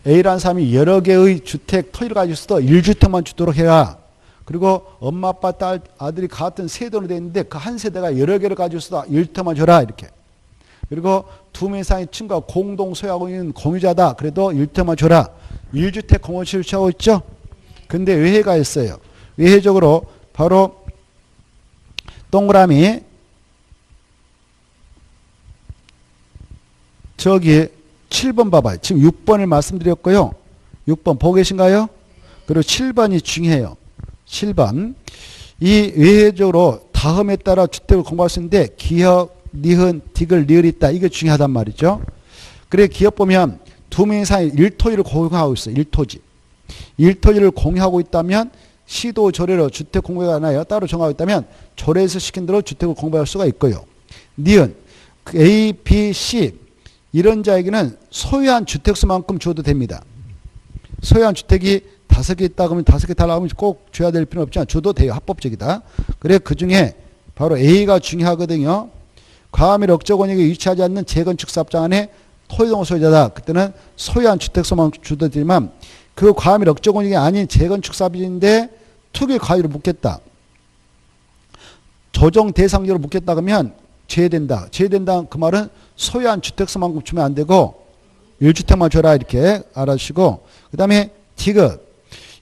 A라는 사람이 여러 개의 주택 토지를 가지고 있어도 1주택만 주도록 해라. 그리고 엄마, 아빠, 딸, 아들이 같은 세대로 되어 있는데 그 한 세대가 여러 개를 가지고 있어도 1주택만 줘라 이렇게. 그리고 두 명 이상의 친구가 공동 소유하고 있는 공유자다. 그래도 1주택만 줘라. 1주택 공원시를 취하고 있죠. 근데 외해가 있어요. 외해적으로 바로 동그라미 저기 7번 봐봐요. 지금 6번을 말씀드렸고요. 6번 보고 계신가요? 그리고 7번이 중요해요. 7번. 이 외해적으로 다음에 따라 주택을 공부할 수 있는데 기역, 니은, 디귿, 리을이 있다. 이게 중요하단 말이죠. 그래 기역 보면 두 명 이상의 1토지를 공유하고 있어요. 1토지. 1토지를 공유하고 있다면 시도 조례로 주택 공부가 하나요? 따로 정하고 있다면 조례에서 시킨 대로 주택을 공부할 수가 있고요. 니은. A, B, C 이런 자에게는 소유한 주택수만큼 줘도 됩니다. 소유한 주택이 5개 있다 그러면 5개 달라고 꼭 줘야 될 필요는 없지만 줘도 돼요. 합법적이다. 그래 그 중에 바로 A가 중요하거든요. 과밀 억적 원익에 위치하지 않는 재건축 사업장 안에 토지동 소유자다. 그때는 소유한 주택수만 줘도 되지만 그 과밀 억적 원익이 아닌 재건축 사업인데 투기 과유를 묻겠다. 조정 대상자로 묻겠다 그러면 제외된다. 제외된다 그 말은 소유한 주택수만큼 주면 안 되고 1주택만 줘라 이렇게 알아주시고 그 다음에 디귿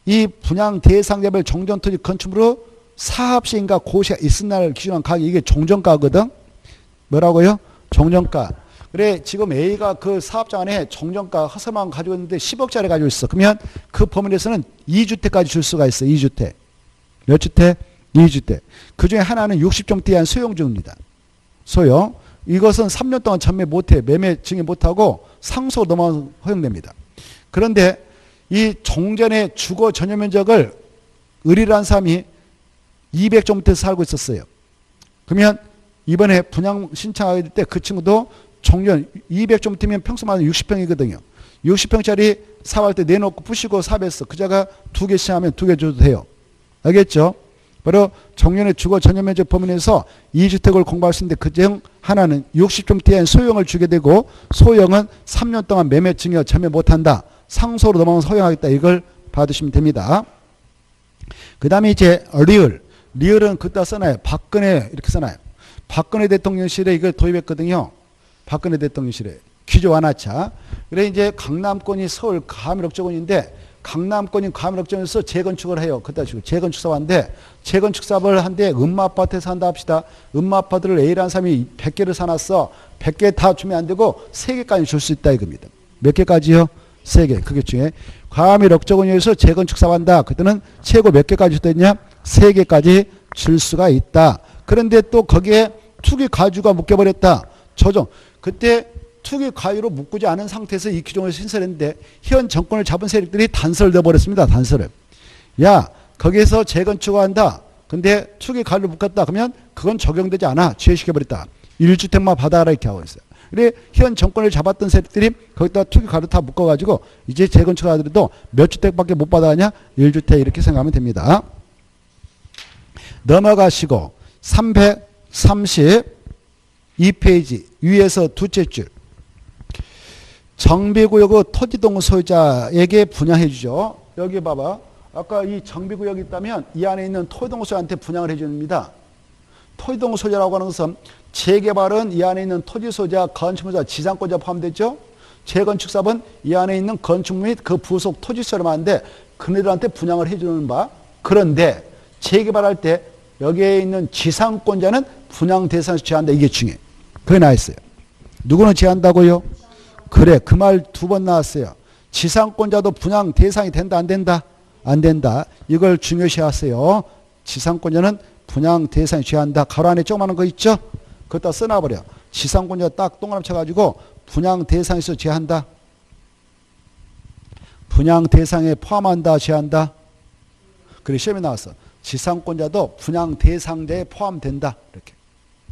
이 분양 대상자별 종전토지 건축물로 사업시행과 고시가 있은 날 기준한 가격 이게 종전가거든. 뭐라고요? 종전가. 그래 지금 A가 그 사업장 안에 종전가 허설만 가지고 있는데 10억짜리 가지고 있어. 그러면 그 범위 내에서는 2주택까지 줄 수가 있어. 2주택. 몇 주택? 2주택. 그 중에 하나는 60종대에 한 소용주입니다. 소용. 이것은 3년 동안 전매 못해. 매매 증여 못하고 상속 넘어가면 허용됩니다. 그런데 이 종전의 주거 전용 면적을 을이라는 사람이 200종대에서 살고 있었어요. 그러면 이번에 분양 신청하게 될 때 그 친구도 종전 200종대면 평수마다 60평이거든요. 60평짜리 사업할 때 내놓고 부시고 사업했어. 그자가 2개 시행하면 2개 줘도 돼요. 알겠죠? 바로 정년의 주거 전용 면적 범위 내에서 2주택을 공부할 수 있는데 그중 하나는 60종대의 소형을 주게 되고 소형은 3년 동안 매매 증여 전매 못한다. 상소로 넘어가서 허용하겠다. 이걸 받으시면 됩니다. 그 다음에 이제 리을. 리을은 그따 써놔요. 박근혜 이렇게 써놔요. 박근혜 대통령실에 이걸 도입했거든요. 박근혜 대통령실에. 귀족 완화차. 그래 이제 강남권이 서울 과밀억정원인데 강남권인 과밀억정원에서 재건축을 해요. 그따 식으로 재건축 사업인데 재건축 사업을 한데 음마아파트에서 한다 합시다. 음마아파트를 A라는 사람이 100개를 사놨어. 100개 다 주면 안 되고 3개까지 줄 수 있다 이겁니다. 몇 개까지요? 3개. 그게 중에 과밀억정원에서 재건축 사업한다. 그때는 최고 몇 개까지 됐냐? 3개까지 줄 수가 있다. 그런데 또 거기에 투기 과유가 묶여버렸다. 조정. 그때 투기 과유로 묶지 않은 상태에서 이 규정을 신설했는데 현 정권을 잡은 세력들이 단서를 넣어버렸습니다. 단서를. 야 거기에서 재건축을 한다. 근데 투기 과유를 묶었다. 그러면 그건 적용되지 않아. 제외시켜버렸다. 1주택만 받아라 이렇게 하고 있어요. 그래 현 정권을 잡았던 세력들이 거기다 투기 가루 다 묶어가지고 이제 재건축하더라도 몇 주택밖에 못 받아가냐? 1주택 이렇게 생각하면 됩니다. 넘어가시고 332페이지 위에서 두째 줄. 정비구역의 토지동 소유자에게 분양해 주죠. 여기 봐봐. 아까 이 정비구역이 있다면 이 안에 있는 토지동 소유자한테 분양을 해 줍니다. 토지동 소유자라고 하는 것은 재개발은 이 안에 있는 토지 소유자, 건축물자, 지상권자 포함되죠. 재건축 사업은 이 안에 있는 건축물 및 그 부속 토지 소유를 하는데 그네들한테 분양을 해 주는 바. 그런데 재개발할 때 여기에 있는 지상권자는 분양 대상에서 제한한다. 이게 중요해. 그게 나왔어요. 누구는 제한한다고요? 그래, 그 말 두 번 나왔어요. 지상권자도 분양 대상이 된다, 안 된다? 안 된다. 이걸 중요시 하세요. 지상권자는 분양 대상이 제한한다. 가로 안에 조그마한 거 있죠? 그것다 써놔버려. 지상권자 딱 동그라미 쳐가지고 분양 대상에서 제한한다. 분양 대상에 포함한다, 제한한다. 그래, 시험에 나왔어. 지상권자도 분양 대상자에 포함된다. 이렇게.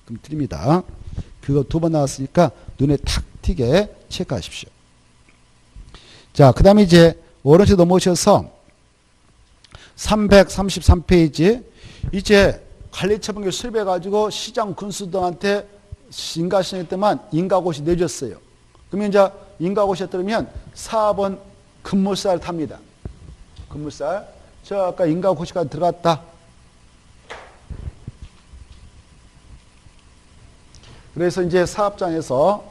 그럼 드립니다. 그거 두 번 나왔으니까 눈에 탁 튀게 체크하십시오. 자, 그 다음에 이제 오른쪽 넘어오셔서 333페이지. 이제 관리처분을 수립해가지고 시장 군수들한테 인가신청했더만 인가고시 내줬어요. 그러면 이제 인가고시에 따르면 4번 급물살 탑니다. 급물살. 저 아까 인가고시가 들어갔다. 그래서 이제 사업장에서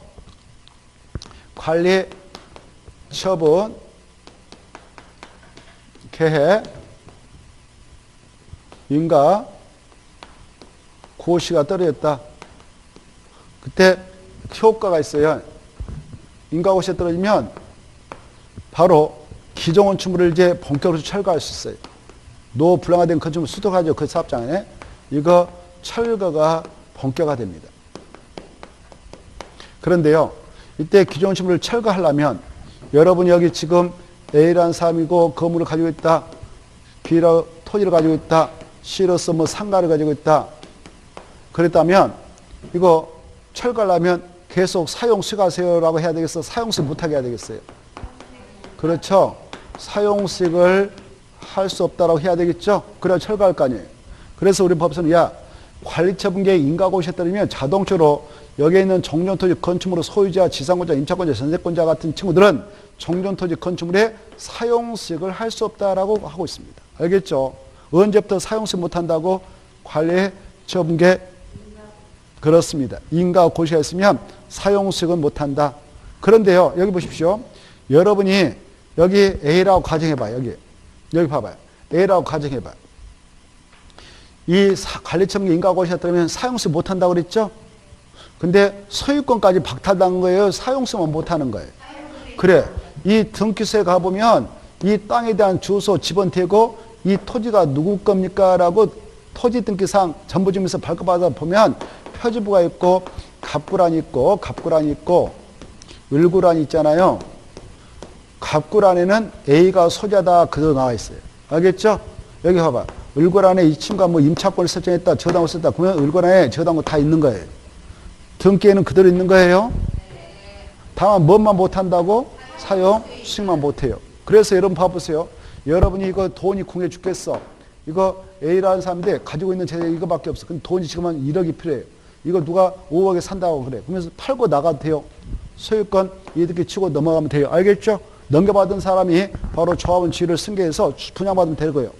관리, 처분, 계획, 인가, 고시가 떨어졌다. 그때 효과가 있어요. 인가고시에 떨어지면 바로 기존 건축물을 이제 본격으로 철거할 수 있어요. 노불량화된 건축물 수도하죠. 그 사업장에. 이거 철거가 본격화됩니다. 그런데요. 이때 기존 건축물을 철거하려면 여러분이 여기 지금 A라는 사람이고 건물을 가지고 있다. B로 토지를 가지고 있다. C로서 뭐 상가를 가지고 있다. 그랬다면 이거 철거하려면 계속 사용수익하세요라고 해야 되겠어? 사용수익 못하게 해야 되겠어요? 그렇죠. 사용수익을 할 수 없다라고 해야 되겠죠? 그래야 철거할 거 아니에요. 그래서 우리 법에서는 야 관리처분계획 인가고시에 따르면 자동적으로 여기에 있는 정전토지 건축물의 소유자, 지상권자, 임차권자, 전세권자 같은 친구들은 정전토지 건축물에 사용수익을 할 수 없다라고 하고 있습니다. 알겠죠? 언제부터 사용수익 못한다고? 관리처분계 그렇습니다. 인가고시가 있으면 사용수익은 못한다. 그런데요. 여기 보십시오. 여러분이 여기 A라고 가정해봐요. 여기 봐봐요. A라고 가정해봐요. 이 관리처분계 인가고시에 따르면 사용수익 못한다고 그랬죠? 근데 소유권까지 박탈당한 거예요? 사용수익만 못하는 거예요? 그래. 이 등기소에 가보면 이 땅에 대한 주소 집어대고 이 토지가 누구 겁니까? 라고 토지 등기상 전부지면서 발급받아 보면 표지부가 있고 갑구란이 있고 을구란이 있잖아요. 갑구란에는 A가 소유자다 그대로 나와 있어요. 알겠죠? 여기 봐봐. 을구란에 이 친구가 뭐 임차권을 설정했다, 저당을 썼다. 그러면 을구란에 저당고 다 있는 거예요. 등기에는 그대로 있는 거예요. 다만 뭔만 못한다고? 사용, 수익만 못해요. 그래서 여러분 봐보세요. 여러분이 이거 돈이 궁해 죽겠어. 이거 A라는 사람인데 가지고 있는 재산이 이거밖에 없어. 그럼 돈이 지금 한 1억이 필요해요. 이거 누가 5억에 산다고 그래. 그러면서 팔고 나가도 돼요. 소유권 이렇게 치고 넘어가면 돼요. 알겠죠? 넘겨받은 사람이 바로 조합원 지위를 승계해서 분양받으면 되고요.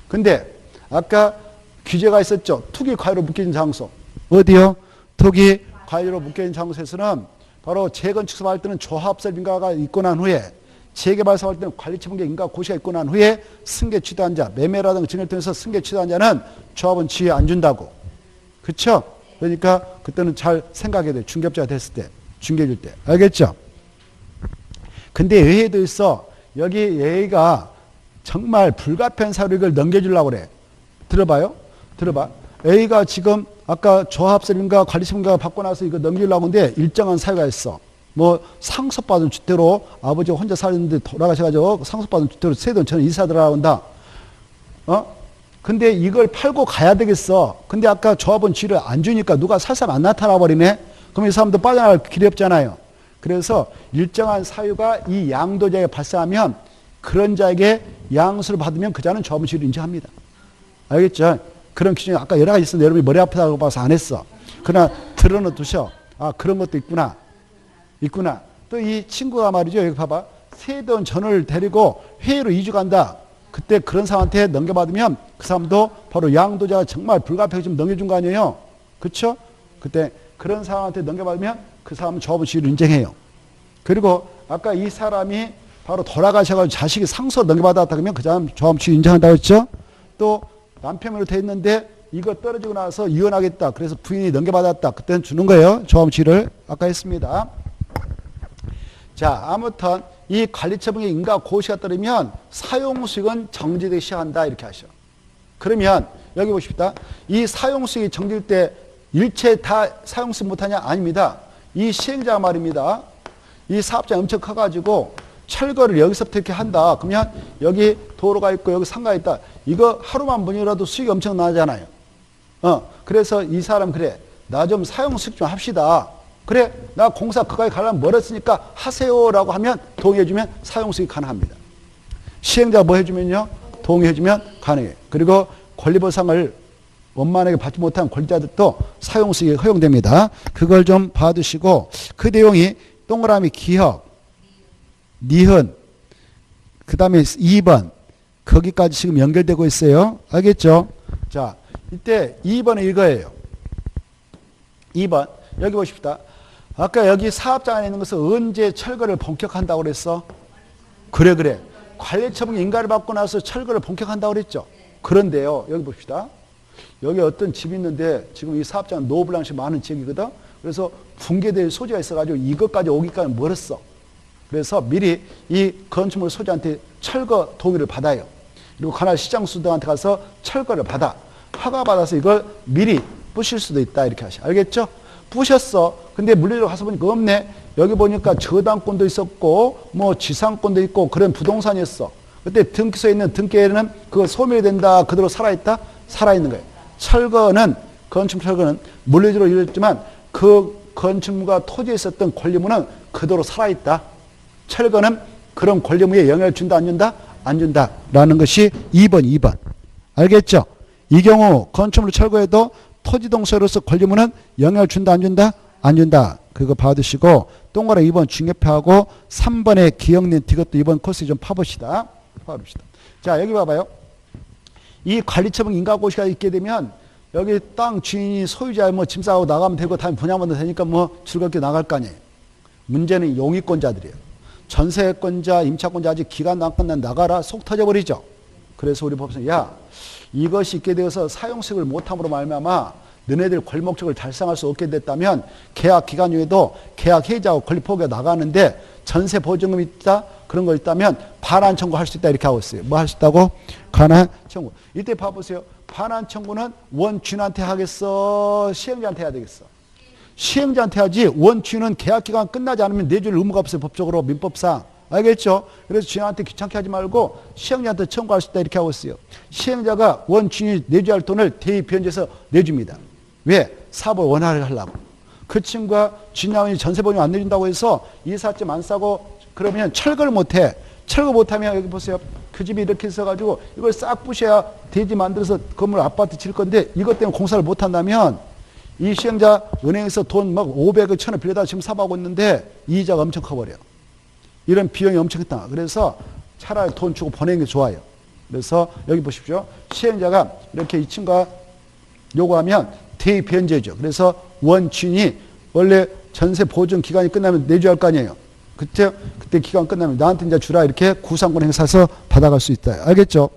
근데 아까 규제가 있었죠. 투기 과유로 묶여진 장소. 어디요? 투기 과유로 묶여진 장소에서는 바로 재건축 사업할 때는 조합설 인가가 있고 난 후에 재개발 사업할 때는 관리처분계 인가 고시가 있고 난 후에 승계 취득한 자, 매매라든가 증여를 통해서 승계 취득한 자는 조합원 지위에 안 준다고. 그렇죠? 그러니까 그때는 잘 생각해야 돼요. 중개업자가 됐을 때. 중개해 줄 때. 알겠죠? 근데 예외도 있어. 여기 A가 정말 불가피한 사유로 이걸 넘겨주려고 그래. 들어봐요. 들어봐. A가 지금 아까 조합설인가 관리처분인가 받고 나서 이거 넘기려고 하는데 일정한 사유가 있어. 뭐 상속받은 주택으로 아버지가 혼자 살았는데 돌아가셔가지고 상속받은 주택으로 세돈 저는 이사 들어간다. 근데 이걸 팔고 가야 되겠어. 근데 아까 조합원 지위를 안 주니까 누가 살살 안 나타나 버리네. 그럼 이 사람도 빠져나갈 길이 없잖아요. 그래서 일정한 사유가 이 양도자에게 발생하면 그런 자에게 양수를 받으면 그 자는 조합원칙을 인정합니다. 알겠죠? 그런 기준이 아까 여러 가지 있었는데 여러분이 머리 아프다고 봐서 안 했어. 그러나 들어는 두셔. 아, 그런 것도 있구나. 있구나. 또 이 친구가 말이죠. 여기 봐봐. 세던 전을 데리고 회의로 2주 간다. 그때 그런 사람한테 넘겨받으면 그 사람도 바로 양도자가 정말 불가피하게 좀 넘겨준 거 아니에요? 그렇죠? 그때 그런 사람한테 넘겨받으면 그 사람은 조합원칙을 인정해요. 그리고 아까 이 사람이 바로 돌아가셔가지고 자식이 상속을 넘겨받았다 그러면 그 사람 조합원칙을 인정한다고 했죠? 또 남편으로 돼 있는데 이거 떨어지고 나서 이혼하겠다. 그래서 부인이 넘겨받았다. 그때는 주는 거예요. 조합원칙을 아까 했습니다. 자, 아무튼 이 관리처분에 인가 고시가 따르면 사용수익은 정지되기 시작한다. 이렇게 하셔. 그러면 여기 보십시다. 이 사용수익이 정지될 때 일체 다 사용수익 못하냐? 아닙니다. 이 시행자가 말입니다. 이 사업장이 엄청 커가지고 철거를 여기서부터 이렇게 한다. 그러면 여기 도로가 있고 여기 상가가 있다. 이거 하루만 보니라도 수익이 엄청 나잖아요. 그래서 이 사람 그래. 나 좀 사용수익 좀 합시다. 그래. 나 공사 그까지 가려면 멀었으니까 하세요라고 하면 동의해주면 사용수익 가능합니다. 시행자가 뭐 해주면요? 동의해주면 가능해요. 그리고 권리보상을 원만하게 받지 못한 권리자들도 사용수익이 허용됩니다. 그걸 좀 봐두시고 그 내용이 동그라미 기억, 니은, 그 다음에 2번 거기까지 지금 연결되고 있어요. 알겠죠? 자, 이때 2번은 이거예요. 2번 여기 보십시다. 아까 여기 사업장 안에 있는 것은 언제 철거를 본격한다고 그랬어? 그래. 관리처분 인가를 받고 나서 철거를 본격한다고 그랬죠. 그런데요. 여기 봅시다. 여기 어떤 집이 있는데 지금 이 사업장은 노블랑시 많은 지역이거든. 그래서 붕괴될 소지가 있어가지고 이것까지 오기까지 멀었어. 그래서 미리 이 건축물 소지한테 철거 동의를 받아요. 그리고 관할 시장수들한테 가서 철거를 받아. 허가 받아서 이걸 미리 부실 수도 있다. 이렇게 하셔. 알겠죠? 부셨어. 근데 물리적으로 가서 보니까 없네. 여기 보니까 저당권도 있었고 뭐 지상권도 있고 그런 부동산이었어. 그때 등기소에 있는 등기에는 그거 소멸이 된다. 그대로 살아있다? 살아있는 거예요. 철거는 건축 철거는 물리적으로 이루어졌지만 그 건축물과 토지에 있었던 권리물은 그대로 살아있다. 철거는 그런 권리물에 영향을 준다 안 준다? 안 준다라는 것이 2번. 알겠죠? 이 경우 건축물을 철거해도 토지 동서로서 권리물은 영향을 준다 안 준다? 안 준다. 그거 봐두시고 동그라미 2번 중개표하고 3번의 기억닌 이것도 이번 코스에 좀 파봅시다. 자, 여기 봐봐요. 이 관리처분 인가고시가 있게 되면 여기 땅 주인이 소유자 뭐 짐 싸고 나가면 되고 다음에 분양받아도 되니까 뭐 즐겁게 나갈 거 아니에요. 문제는 용의권자들이에요. 전세권자, 임차권자 아직 기간 안 끝난 나가라 속 터져버리죠. 그래서 우리 법에서 야 이것이 있게 되어서 사용식을 못함으로 말미암아 너네들 권리 목적을 달성할 수 없게 됐다면 계약 기간 중에도 계약 해지하고 권리 포기가 나가는데 전세 보증금이 있다 그런 거 있다면 반환 청구할 수 있다 이렇게 하고 있어요. 뭐 할 수 있다고? 반환 청구. 이때 봐보세요. 반환 청구는 원주인한테 하겠어? 시행자한테 해야 되겠어? 시행자한테 하지. 원주인은 계약 기간 끝나지 않으면 내줄 의무가 없어요. 법적으로 민법상. 알겠죠? 그래서 주인한테 귀찮게 하지 말고 시행자한테 청구할 수 있다 이렇게 하고 있어요. 시행자가 원주인이 내줘야 할 돈을 대입변제해서 내줍니다. 왜? 사업을 원활하게 하려고. 그 친구가 주인양이 전세보증 안 내준다고 해서 이삿짐 안 싸고 그러면 철거를 못해. 철거 못하면 여기 보세요. 그 집이 이렇게 있어가지고 이걸 싹 부셔야 대지 만들어서 건물 아파트 질 건데 이것 때문에 공사를 못한다면 이 시행자 은행에서 돈 막 500억, 1000억 빌려다 지금 사업하고 있는데 이자가 엄청 커버려. 이런 비용이 엄청 크다. 그래서 차라리 돈 주고 보내는 게 좋아요. 그래서 여기 보십시오. 시행자가 이렇게 이 친구가 요구하면 대입변제죠. 그래서 원주인이 원래 전세 보증 기간이 끝나면 내줘야 할 거 아니에요. 그때 기간 끝나면 나한테 이제 주라 이렇게 구상권 행사해서 받아갈 수 있다. 알겠죠?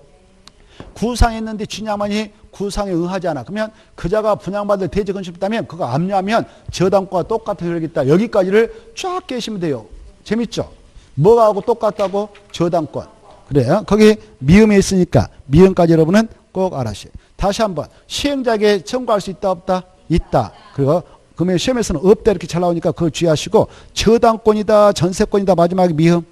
구상했는데 주인야만이 구상에 응하지 않아. 그러면 그자가 분양받을 대지 건축이 있다면 그거 압류하면 저당과 똑같은 효력이 있다. 여기까지를 쫙 깨시면 돼요. 재밌죠? 뭐가 하고 똑같다고? 저당권. 그래요. 거기 미음이 있으니까 미음까지 여러분은 꼭 알아주세요. 다시 한번 시행자에게 청구할 수 있다 없다? 있다. 그리고 그러면 시험에서는 없다 이렇게 잘 나오니까 그거 주의하시고 저당권이다 전세권이다 마지막에 미음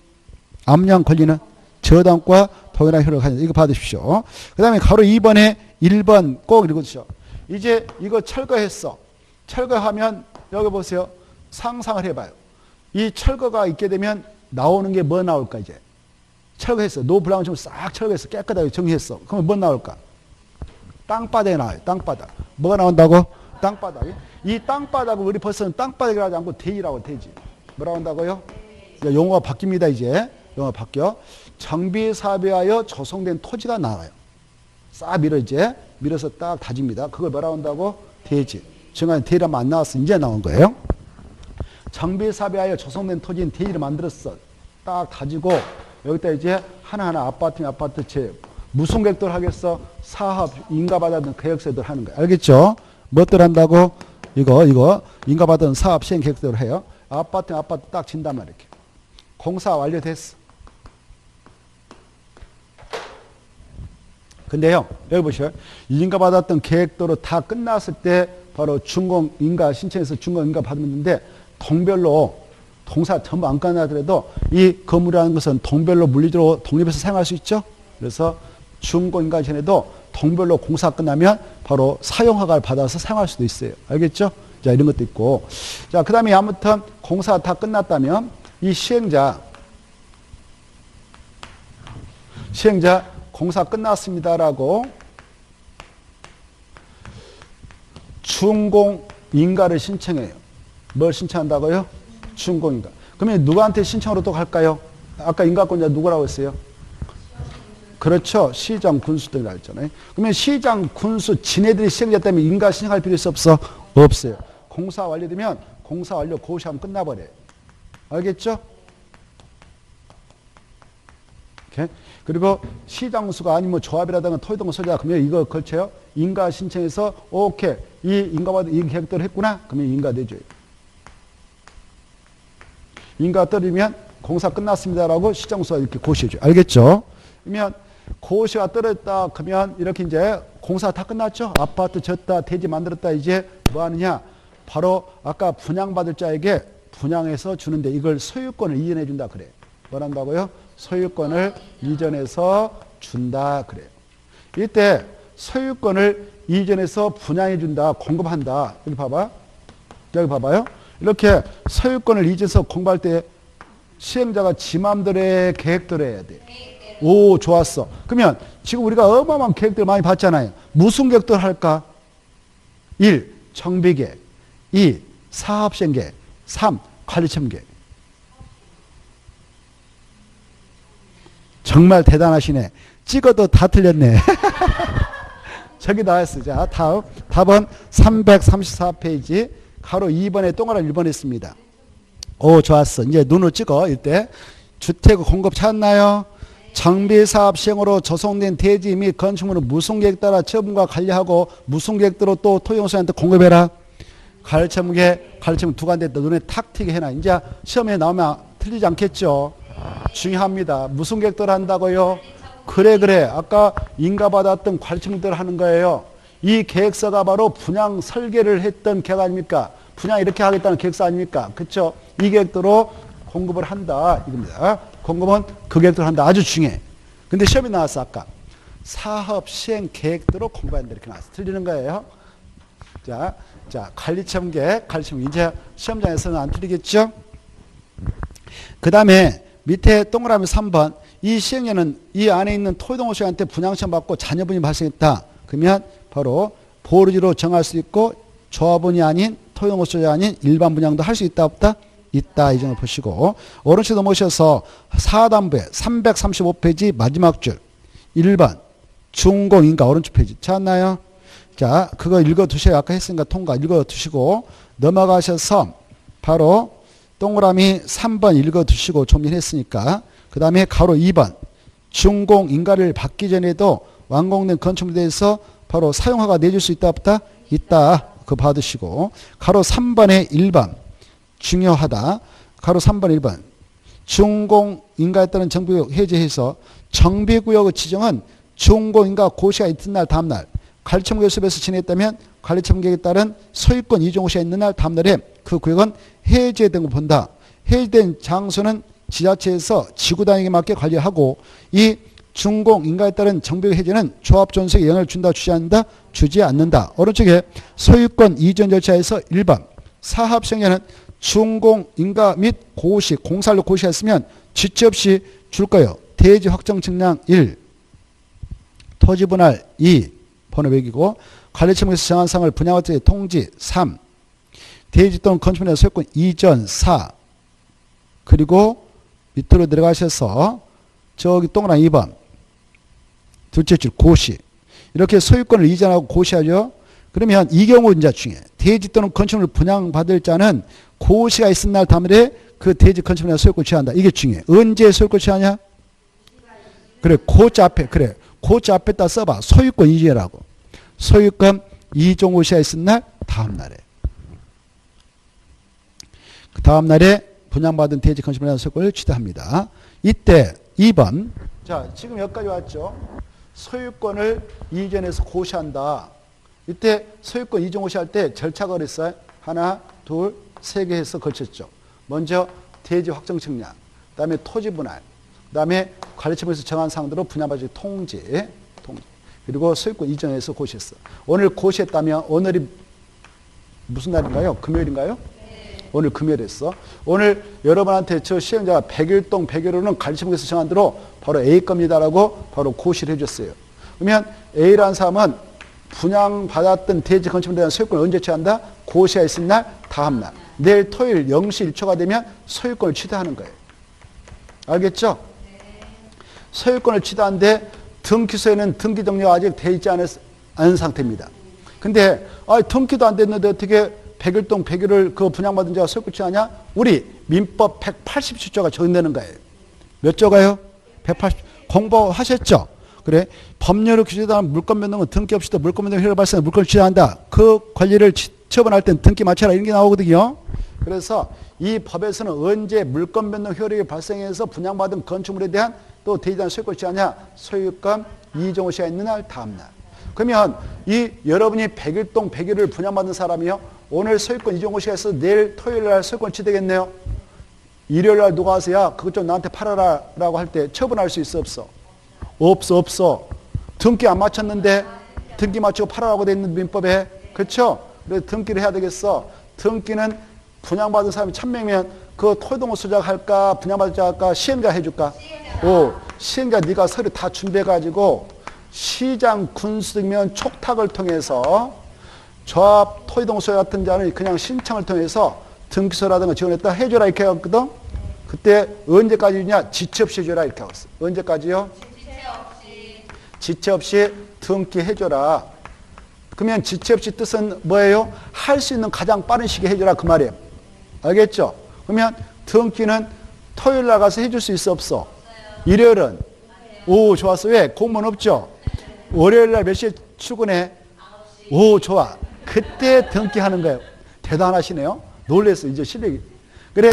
압류한 권리는 저당과 동일한 효력을 가진다. 이거 받으십시오. 그 다음에 가로 2번에 1번 꼭 읽어주시오. 이제 이거 철거했어. 철거하면 여기 보세요. 상상을 해봐요. 이 철거가 있게 되면 나오는 게 뭐 나올까 이제? 철거했어. 노블랑을 좀 싹 철거했어. 깨끗하게 정리했어. 그러면 뭐 나올까? 땅바닥에 나와요. 땅바닥. 뭐가 나온다고? 땅바닥이. 이 땅바닥을 우리 벌써는 땅바닥이라고 하지 않고 대지라고 대지. 뭐라고 한다고요? 용어가 바뀝니다 이제. 용어가 바뀌어. 정비사업하여 조성된 토지가 나와요. 싹 밀어 이제. 밀어서 딱 다집니다. 그걸 뭐라고 한다고? 대지. 지금까지 대지라면 안 나왔어. 이제 나온 거예요. 정비사업하여 조성된 토지인 대지를 만들었어. 딱 다지고 여기다 이제 하나하나 아파트 채 무슨 계획들 하겠어? 사업, 인가받았던 계획서들 하는 거야. 알겠죠? 뭐들 한다고? 이거 인가받은 사업 시행 계획서를 해요. 아파트 딱 진단 말이야. 이렇게. 공사 완료됐어. 근데요, 여기 보셔요. 인가받았던 계획도로 다 끝났을 때 바로 준공인가 신청해서 준공인가 받았는데 동별로 동사 전부 안 끝나더라도 이 건물이라는 것은 동별로 물리적으로 독립해서 사용할 수 있죠. 그래서 준공인가 전에도 동별로 공사 끝나면 바로 사용허가를 받아서 사용할 수도 있어요. 알겠죠? 자, 이런 것도 있고. 자, 그 다음에 아무튼 공사가 다 끝났다면 이 시행자 공사 끝났습니다라고 준공인가를 신청해요. 뭘 신청한다고요? 준공인가. 그러면 누구한테 신청으로 또 갈까요? 아까 인가권자 누구라고 했어요? 그렇죠. 시장, 군수 등이라고 했잖아요. 그러면 시장, 군수, 지네들이 시행자 때문에 인가 신청할 필요 있어 없어? 없어요. 공사 완료되면 공사 완료 고시하면 끝나버려요. 알겠죠? 오케이. 그리고 시장수가 아니면 조합이라든가 토지동 소유자 그러면 이거 걸쳐요. 인가 신청해서 오케이. 이 인가받은 이 계획대로 했구나. 그러면 인가 내줘요. 인가 떨어지면 공사 끝났습니다라고 시장수가 이렇게 고시해줘요. 알겠죠? 그러면 고시가 떨어졌다 그러면 이렇게 이제 공사 다 끝났죠? 아파트 졌다, 대지 만들었다 이제 뭐 하느냐? 바로 아까 분양받을 자에게 분양해서 주는데 이걸 소유권을 이전해 준다 그래요. 뭘 한다고요? 소유권을 이전해서 준다 그래요. 이때 소유권을 이전해서 분양해 준다, 공급한다. 여기 봐봐. 여기 봐봐요. 이렇게 소유권을 이전해서 공급할 때 시행자가 지 맘대로의 계획대로 해야 돼. 오, 좋았어. 그러면 지금 우리가 어마어마한 계획들 많이 봤잖아요. 무슨 계획들 할까? 1. 정비계획 2. 사업시행계획 3. 관리청계획. 정말 대단하시네. 찍어도 다 틀렸네. 저기 나왔어. 자, 다음. 답은 334페이지. 가로 2번에 동그라미 1번 했습니다. 오, 좋았어. 이제 눈을 찍어. 이때. 주택 공급 찾았나요? 정비사업 시행으로 조성된 대지 및 건축물은 무슨 계획 따라 처분과 관리하고 무슨 계획대로 또 토지공사한테 공급해라. 가르쳐문계, 가르쳐문 두 간데 눈에 탁 튀게 해놔. 이제 시험에 나오면 틀리지 않겠죠. 중요합니다. 무슨 계획대로 한다고요? 그래. 아까 인가받았던 가르쳐문대로 하는 거예요. 이 계획서가 바로 분양 설계를 했던 계획 아닙니까? 분양 이렇게 하겠다는 계획서 아닙니까? 그렇죠? 이 계획대로 공급을 한다 이겁니다. 공급은 그 계획대로 한다. 아주 중요해. 근데 시험이 나왔어 아까. 사업 시행 계획대로 공급한다 이렇게 나왔어. 틀리는 거예요. 자, 관리청계, 이제 시험장에서는 안 틀리겠죠? 그 다음에 밑에 동그라미 3번. 이 시행자는 이 안에 있는 토지동호수한테 분양청 받고 자녀분이 발생했다. 그러면 바로 보루지로 정할 수 있고 조합원이 아닌 토지동호수가 아닌 일반 분양도 할 수 있다 없다? 있다. 이 점을 보시고 오른쪽 넘어오셔서 4단부에 335페이지 마지막 줄 1번 준공인가 오른쪽 페이지 찾았나요? 자, 그거 읽어두셔야 아까 했으니까 통과 읽어두시고 넘어가셔서 바로 동그라미 3번 읽어두시고 정리했으니까 그 다음에 가로 2번 준공인가를 받기 전에도 완공된 건축물에 대해서 바로 사용허가 내줄 수 있다 없다? 있다. 그거 받으시고 가로 3번에 1번 중요하다. 가로 3번 1번 준공인가에 따른 정비구역 해제해서 정비구역의 지정은 준공인가 고시가 이튿날 다음날 관리청구역 수업에서 지냈다면 관리청구역에 따른 소유권 이전 고시가 있는 날 다음날에 그 구역은 해제된 걸 본다. 해제된 장소는 지자체에서 지구단위에 맞게 관리하고 이 준공인가에 따른 정비구역 해제는 조합 존속에 영향을 준다 주지 않는다? 주지 않는다. 오른쪽에 소유권 이전 절차에서 1번 사업시행자는 준공, 인가 및 고시, 공사로 고시했으면 지체 없이 줄 거예요. 대지 확정 측량 1, 토지 분할 2, 번호 매기고 관리청에서 정한 사항을 분양업자에 통지 3, 대지 또는 건축물의 소유권 이전 4, 그리고 밑으로 내려가셔서 저기 동그라미 2번 둘째 줄 고시. 이렇게 소유권을 이전하고 고시하죠. 그러면 이 경우 이제 중에 대지 또는 건축물을 분양받을 자는 고시가 있은 날 다음에 그 대지 건축물의 소유권 취한다. 이게 중요해. 언제 소유권 취하냐? 그래, 고자 앞에, 그래. 고자 앞에다 써봐. 소유권 이전이라고. 소유권 이전 고시가 있은 날 다음 날에. 그 다음 날에 분양받은 대지 건축물의 소유권을 취득합니다. 이때 2번. 자, 지금 여기까지 왔죠. 소유권을 이전해서 고시한다. 이때 소유권 이전 고시할 때 절차가 그랬어요. 하나, 둘, 세 개 해서 거쳤죠. 먼저 대지 확정 측량, 그 다음에 토지 분할, 그 다음에 관리청에서 정한 사항대로 분양받을 통지, 그리고 소유권 이전해서 고시했어. 오늘 고시했다면 오늘이 무슨 날인가요? 금요일인가요? 오늘 금요일했어. 오늘 여러분한테 저 시행자가 100일동 100일로는 관리청에서 정한 대로 바로 A 겁니다라고 바로 고시를 해줬어요. 그러면 A라는 사람은 분양받았던 대지 건축물에 대한 소유권을 언제 취한다? 고시가 있은 날 다음 날. 내일 토요일 0시 1초가 되면 소유권을 취득하는 거예요. 알겠죠? 소유권을 취득하는데 등기소에는 등기 정리가 아직 돼 있지 않은 상태입니다. 근데 등기도 안 됐는데 어떻게 100일동 100일을 그 분양받은 자가 소유권 취하냐? 우리 민법 180조가 적용되는 거예요. 몇 조가요? 180. 공부하셨죠? 그래. 법률로 규정된 물권 변동은 등기 없이도 물권 변동 효력을 발생해 물권을 취하한다. 그 권리를 처분할 땐 등기 맞춰라 이런 게 나오거든요. 그래서 이 법에서는 언제 물권 변동 효력이 발생해서 분양받은 건축물에 대한 또 대지단 소유권을 취하냐? 소유권 이전 고시가 있는 날 다음 날. 그러면 이 여러분이 100일동 100일을 분양받은 사람이요. 오늘 소유권 이전 고시가 있어서 내일 토요일 날 소유권 취득되겠네요. 일요일 날 누가 와서 야 그것 좀 나한테 팔아라 라고 할 때 처분할 수 있어 없어? 없어. 등기 안 맞췄는데 등기 맞추고 팔아라고 돼 있는 민법에. 그렇죠? 그래서 등기를 해야 되겠어. 등기는 분양받은 사람이 1000명이면 그 토지동을 수작할까 분양받을 자 할까 시행자 해줄까? 시행자 네가 서류 다 준비해가지고 시장 군수면 촉탁을 통해서 조합 토지동소 같은 자는 그냥 신청을 통해서 등기소라든가 지원했다 해줘라 이렇게 했거든. 그때 언제까지냐? 지체 없이 해줘라 이렇게 하고 있어. 언제까지요? 지체 없이 등기해줘라. 그러면 지체 없이 뜻은 뭐예요? 할 수 있는 가장 빠른 시기에 해줘라 그 말이에요. 알겠죠? 그러면 등기는 토요일 날 가서 해줄 수 있어 없어? 일요일은? 오 좋았어. 왜? 공무원 없죠? 월요일 날 몇 시에 출근해? 오 좋아. 그때 등기하는 거예요. 대단하시네요. 놀랬어. 이제 실력이. 그래.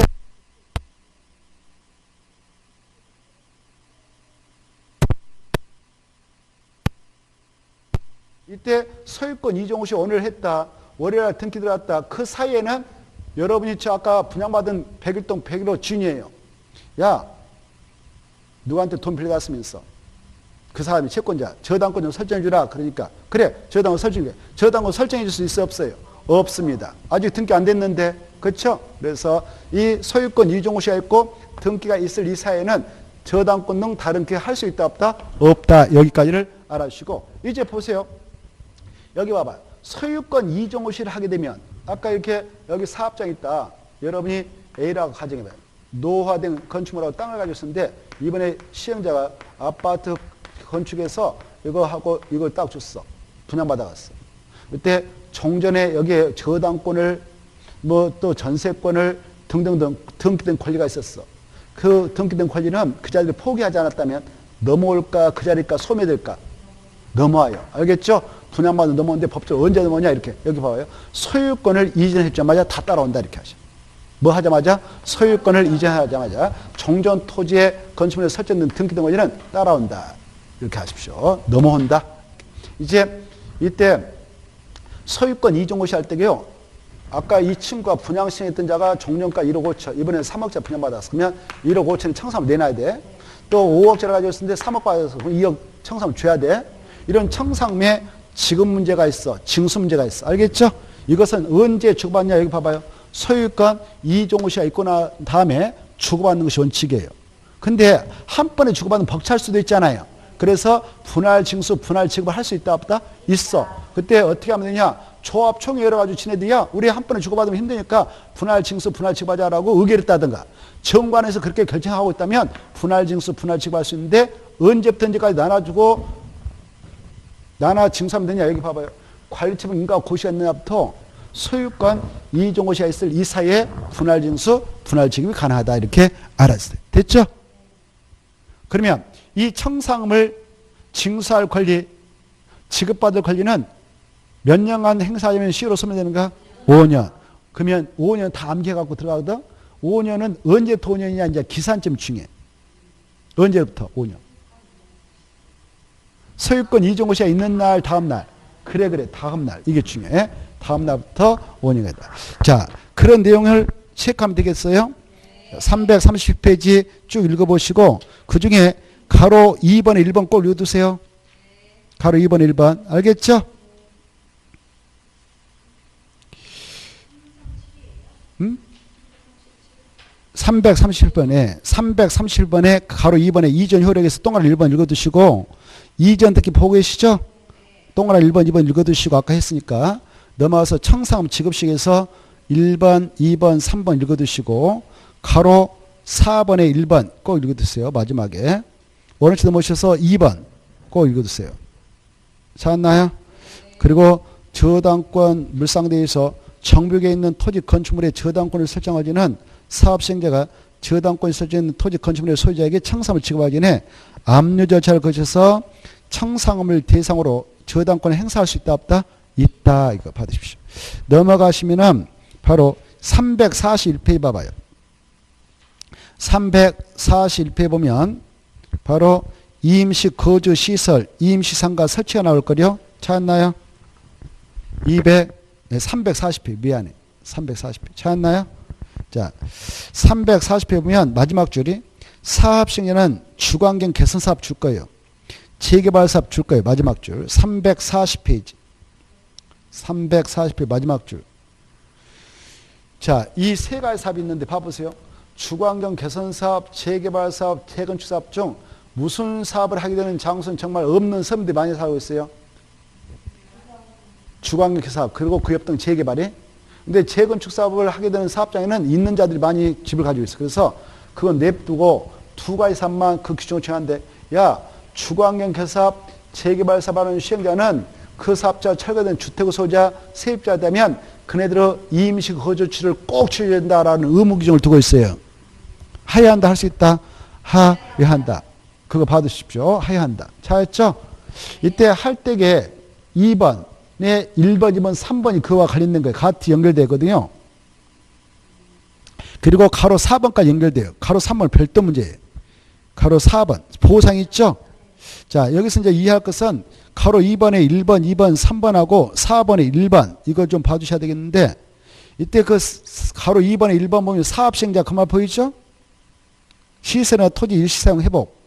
이때 소유권 이전 고시 오늘 했다. 월요일 날 등기 들어갔다. 그 사이에는 여러분이 저 아까 분양받은 100일동 100일로 주인이에요. 야 누구한테 돈 빌려갔으면서 그 사람이 채권자 저당권 좀 설정해 주라. 그러니까 그래 저당권 설정해. 저당권 설정해 줄 수 있어 없어요? 없습니다. 아직 등기 안 됐는데. 그렇죠? 그래서 이 소유권 이전 고시가 있고 등기가 있을 이 사이에는 저당권 등 다른 게 할 수 있다 없다? 없다. 여기까지를 알아주시고 이제 보세요. 여기 봐봐요. 소유권 이전 고시를 하게 되면 아까 이렇게 여기 사업장 있다. 여러분이 A라고 가정해봐요. 노후화된 건축물하고 땅을 가지고 있었는데 이번에 시행자가 아파트 건축해서 이거 하고 이걸 딱 줬어. 분양받아갔어. 그때 종전에 여기에 저당권을 뭐 또 전세권을 등등등 등기된 권리가 있었어. 그 등기된 권리는 그 자리를 포기하지 않았다면 넘어올까 그 자리일까 소멸될까? 넘어와요. 알겠죠? 분양받아 넘어오는데 법적으로 언제 넘어오냐 이렇게 여기 봐봐요. 소유권을 이전하자마자 다 따라온다 이렇게 하죠. 뭐 하자마자 소유권을 이전하자마자 종전 토지의 건축물에 설정된 등기된 권리는 따라온다. 이렇게 하십시오. 넘어온다. 이제 이때 소유권 이전 고시 할 때요. 아까 이 친구가 분양 신청했던 자가 종전가 1억 5천 이번에 3억짜리 분양받았어. 그러면 1억 5천에 청산을 내놔야 돼. 또 5억짜리 가지고 있었는데 3억 받아서 2억 청산을 줘야 돼. 이런 청산매 지급 문제가 있어. 징수 문제가 있어. 알겠죠? 이것은 언제 주고받냐 여기 봐봐요. 소유권 이종호 씨가 있고 난 다음에 주고받는 것이 원칙이에요. 근데 한 번에 주고받으면 벅찰 수도 있잖아요. 그래서 분할 징수, 분할 지급을 할 수 있다 없다? 있어. 그때 어떻게 하면 되냐? 조합 총회 열어가지고 지네들이야 우리 한 번에 주고받으면 힘드니까 분할 징수, 분할 지급하자라고 의결을 했다든가 정관에서 그렇게 결정하고 있다면 분할 징수, 분할 지급할 수 있는데 언제부터 언제까지 나눠주고 나눠 징수하면 되냐? 여기 봐봐요. 관리처분 인가가 고시했느냐부터 소유권 이종호 씨가 있을 이 사이에 분할 징수, 분할 지급이 가능하다 이렇게 알았어요. 됐죠? 그러면 이 청산금을 징수할 권리, 지급받을 권리는 몇 년간 행사하면 시효로 소멸되는가? 5년. 그러면 5년 다 암기해갖고 들어가거든? 5년은 언제부터 5년이냐? 이제 기산점 중에. 언제부터 5년? 소유권 이종호 씨가 있는 날, 다음 날. 그래, 다음 날. 이게 중요해. 다음 날부터 5년이다. 자, 그런 내용을 체크하면 되겠어요? 330페이지 쭉 읽어보시고, 그 중에 가로 2번에 1번 꼭 읽어두세요. 가로 2번, 1번. 알겠죠? 337번에 가로 2번에 이전 효력에서 동그라미 1번 읽어두시고, 이전 특히 보고 계시죠? 동그라미 1번, 2번 읽어두시고, 아까 했으니까. 넘어와서 청산금 지급식에서 1번, 2번, 3번 읽어두시고, 가로 4번에 1번 꼭 읽어두세요. 마지막에. 원어치 넘어오셔서 2번 꼭 읽어두세요. 찾았나요? 그리고 저당권 물상대에서 정벽에 있는 토지 건축물의 저당권을 설정하기는 사업시행자가 저당권이 설정된 토지 건축물의 소유자에게 청산금을 지급하기 전에 압류 절차를 거쳐서 청산금을 대상으로 저당권을 행사할 수 있다 없다? 있다. 이거 받으십시오. 넘어가시면은 바로 341페이지 봐봐요. 341페이지 보면 바로 임시 거주 시설, 임시 상가 설치가 나올 거요. 찾았나요? 340페이지 미안해. 340페이지 찾았나요? 자, 340페이지 보면 마지막 줄이 사업시행자는 주거환경 개선 사업 줄 거예요. 재개발 사업 줄 거예요. 마지막 줄. 340페이지. 340페이지 마지막 줄. 자, 이 세 가지 사업이 있는데 봐보세요. 주거환경 개선 사업, 재개발 사업, 재건축 사업 중 무슨 사업을 하게 되는 장소는 정말 없는 서민들이 많이 살고 있어요. 주거환경 개선 사업, 그리고 그 옆 등 재개발이. 근데 재건축 사업을 하게 되는 사업장에는 있는 자들이 많이 집을 가지고 있어. 그래서 그건 냅두고 두 가지 사업만 그 규정을 정하는데, 야, 주거환경 개선 사업, 재개발 사업하는 시행자는 그 사업자 철거된 주택의 소유자, 세입자가 되면 그네들의 임시 거주지를 꼭 지어야 된다라는 의무 규정을 두고 있어요. 하야 한다, 할 수 있다. 하야 한다. 그거 받으십시오. 하야 한다. 잘했죠? 이때 할 때에 2번에 1번, 2번, 3번이 그와 관련된 거예요. 같이 연결되거든요. 그리고 가로 4번까지 연결돼요. 가로 3번은 별도 문제예요. 가로 4번. 보상이 있죠? 자, 여기서 이제 이해할 것은 가로 2번에 1번, 2번, 3번하고 4번에 1번. 이걸 좀 봐주셔야 되겠는데, 이때 그 가로 2번에 1번 보면 사업시행자 그 말 보이죠? 시설이나 토지 일시사용 회복.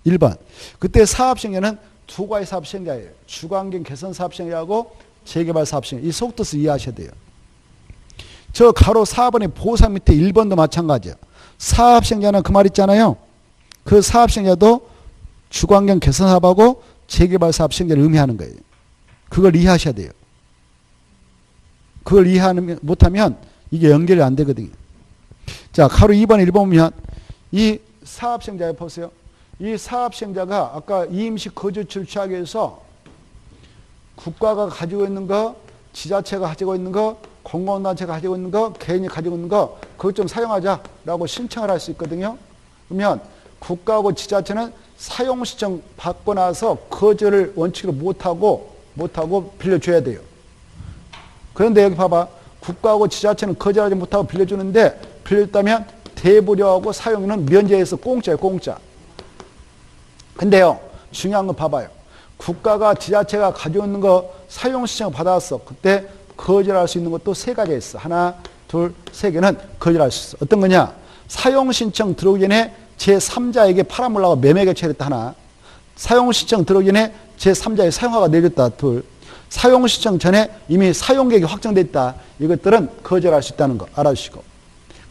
1번. 그때 사업시행자는 두 가지 사업시행자예요. 주거환경 개선 사업시행자하고 재개발 사업시행자. 이 속뜻을 이해하셔야 돼요. 저 가로 4번의 보상 밑에 1번도 마찬가지예요. 사업시행자는 그 말 있잖아요. 그 사업시행자도 주거환경 개선 사업하고 재개발 사업시행자를 의미하는 거예요. 그걸 이해하셔야 돼요. 그걸 이해하면 못하면 이게 연결이 안 되거든요. 자, 가로 2번, 1번 보면 이 사업시행자 보세요. 이 사업시행자가 아까 임시 거주지를 취하기 위해서 국가가 가지고 있는 거, 지자체가 가지고 있는 거, 공공단체가 가지고 있는 거, 개인이 가지고 있는 거, 그것 좀 사용하자라고 신청을 할 수 있거든요. 그러면 국가하고 지자체는 사용 신청 받고 나서 거절을 원칙으로 못하고 빌려줘야 돼요. 그런데 여기 봐봐. 국가하고 지자체는 거절하지 못하고 빌려주는데, 빌려줬다면 대부료하고 사용료는 면제해서 공짜예요. 공짜. 근데요, 중요한 건 봐봐요. 국가가 지자체가 가지고 있는 거 사용 신청을 받았어. 그때 거절할 수 있는 것도 세 가지가 있어. 하나, 둘, 세 개는 거절할 수 있어. 어떤 거냐? 사용 신청 들어오기 전에 제3자에게 팔아먹으려고 매매 결제를 했다. 하나. 사용 신청 들어오기 전에 제3자에게 사용허가 내줬다. 둘. 사용 신청 전에 이미 사용 계획이 확정돼 있다. 이것들은 거절할 수 있다는 거 알아주시고.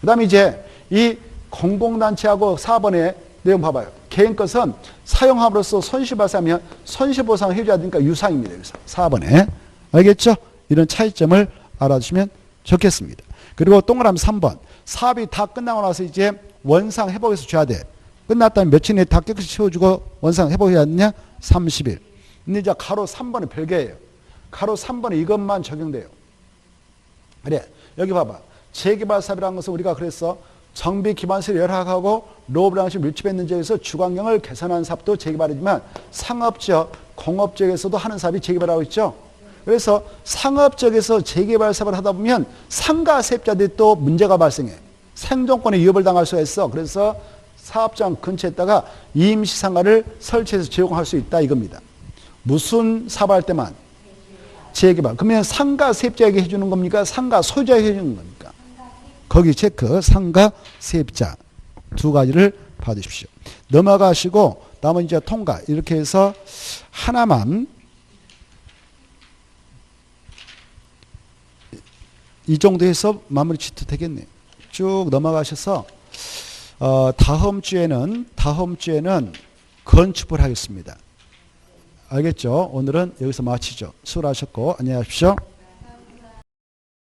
그 다음에 이제 이 공공단체하고 4번의 내용 봐봐요. 개인 것은 사용함으로써 손실발생하면 손실보상을 해줘야 되니까 유상입니다. 유상. 4번에. 알겠죠? 이런 차이점을 알아주시면 좋겠습니다. 그리고 동그라미 3번. 사업이 다 끝나고 나서 이제 원상 회복해서 줘야 돼. 끝났다면 며칠 내에 다 깨끗이 채워주고 원상 회복해야 되냐? 30일. 근데 이제 가로 3번은 별개예요. 가로 3번은 이것만 적용돼요. 그래. 여기 봐봐. 재개발 사업이라는 것은 우리가 그랬어. 정비 기반시설 열악하고 로브랑식 밀집했는 지역에서 주관경을 개선하는 사업도 재개발이지만 상업지역, 공업지역에서도 하는 사업이 재개발하고 있죠. 그래서 상업지역에서 재개발 사업을 하다 보면 상가 세입자들이 또 문제가 발생해. 생존권에 위협을 당할 수가 있어. 그래서 사업장 근처에다가 임시상가를 설치해서 제공할 수 있다 이겁니다. 무슨 사업할 때만? 재개발. 그러면 상가 세입자에게 해주는 겁니까? 상가 소유자에게 해주는 겁니까? 거기 체크. 상가 세입자 두 가지를 받으십시오. 넘어가시고 남은 이제 통과 이렇게 해서 하나만 이 정도 해서 마무리 짓도 되겠네요. 쭉 넘어가셔서 다음 주에는 건축을 하겠습니다. 알겠죠? 오늘은 여기서 마치죠. 수고하셨고 안녕히 가십시오.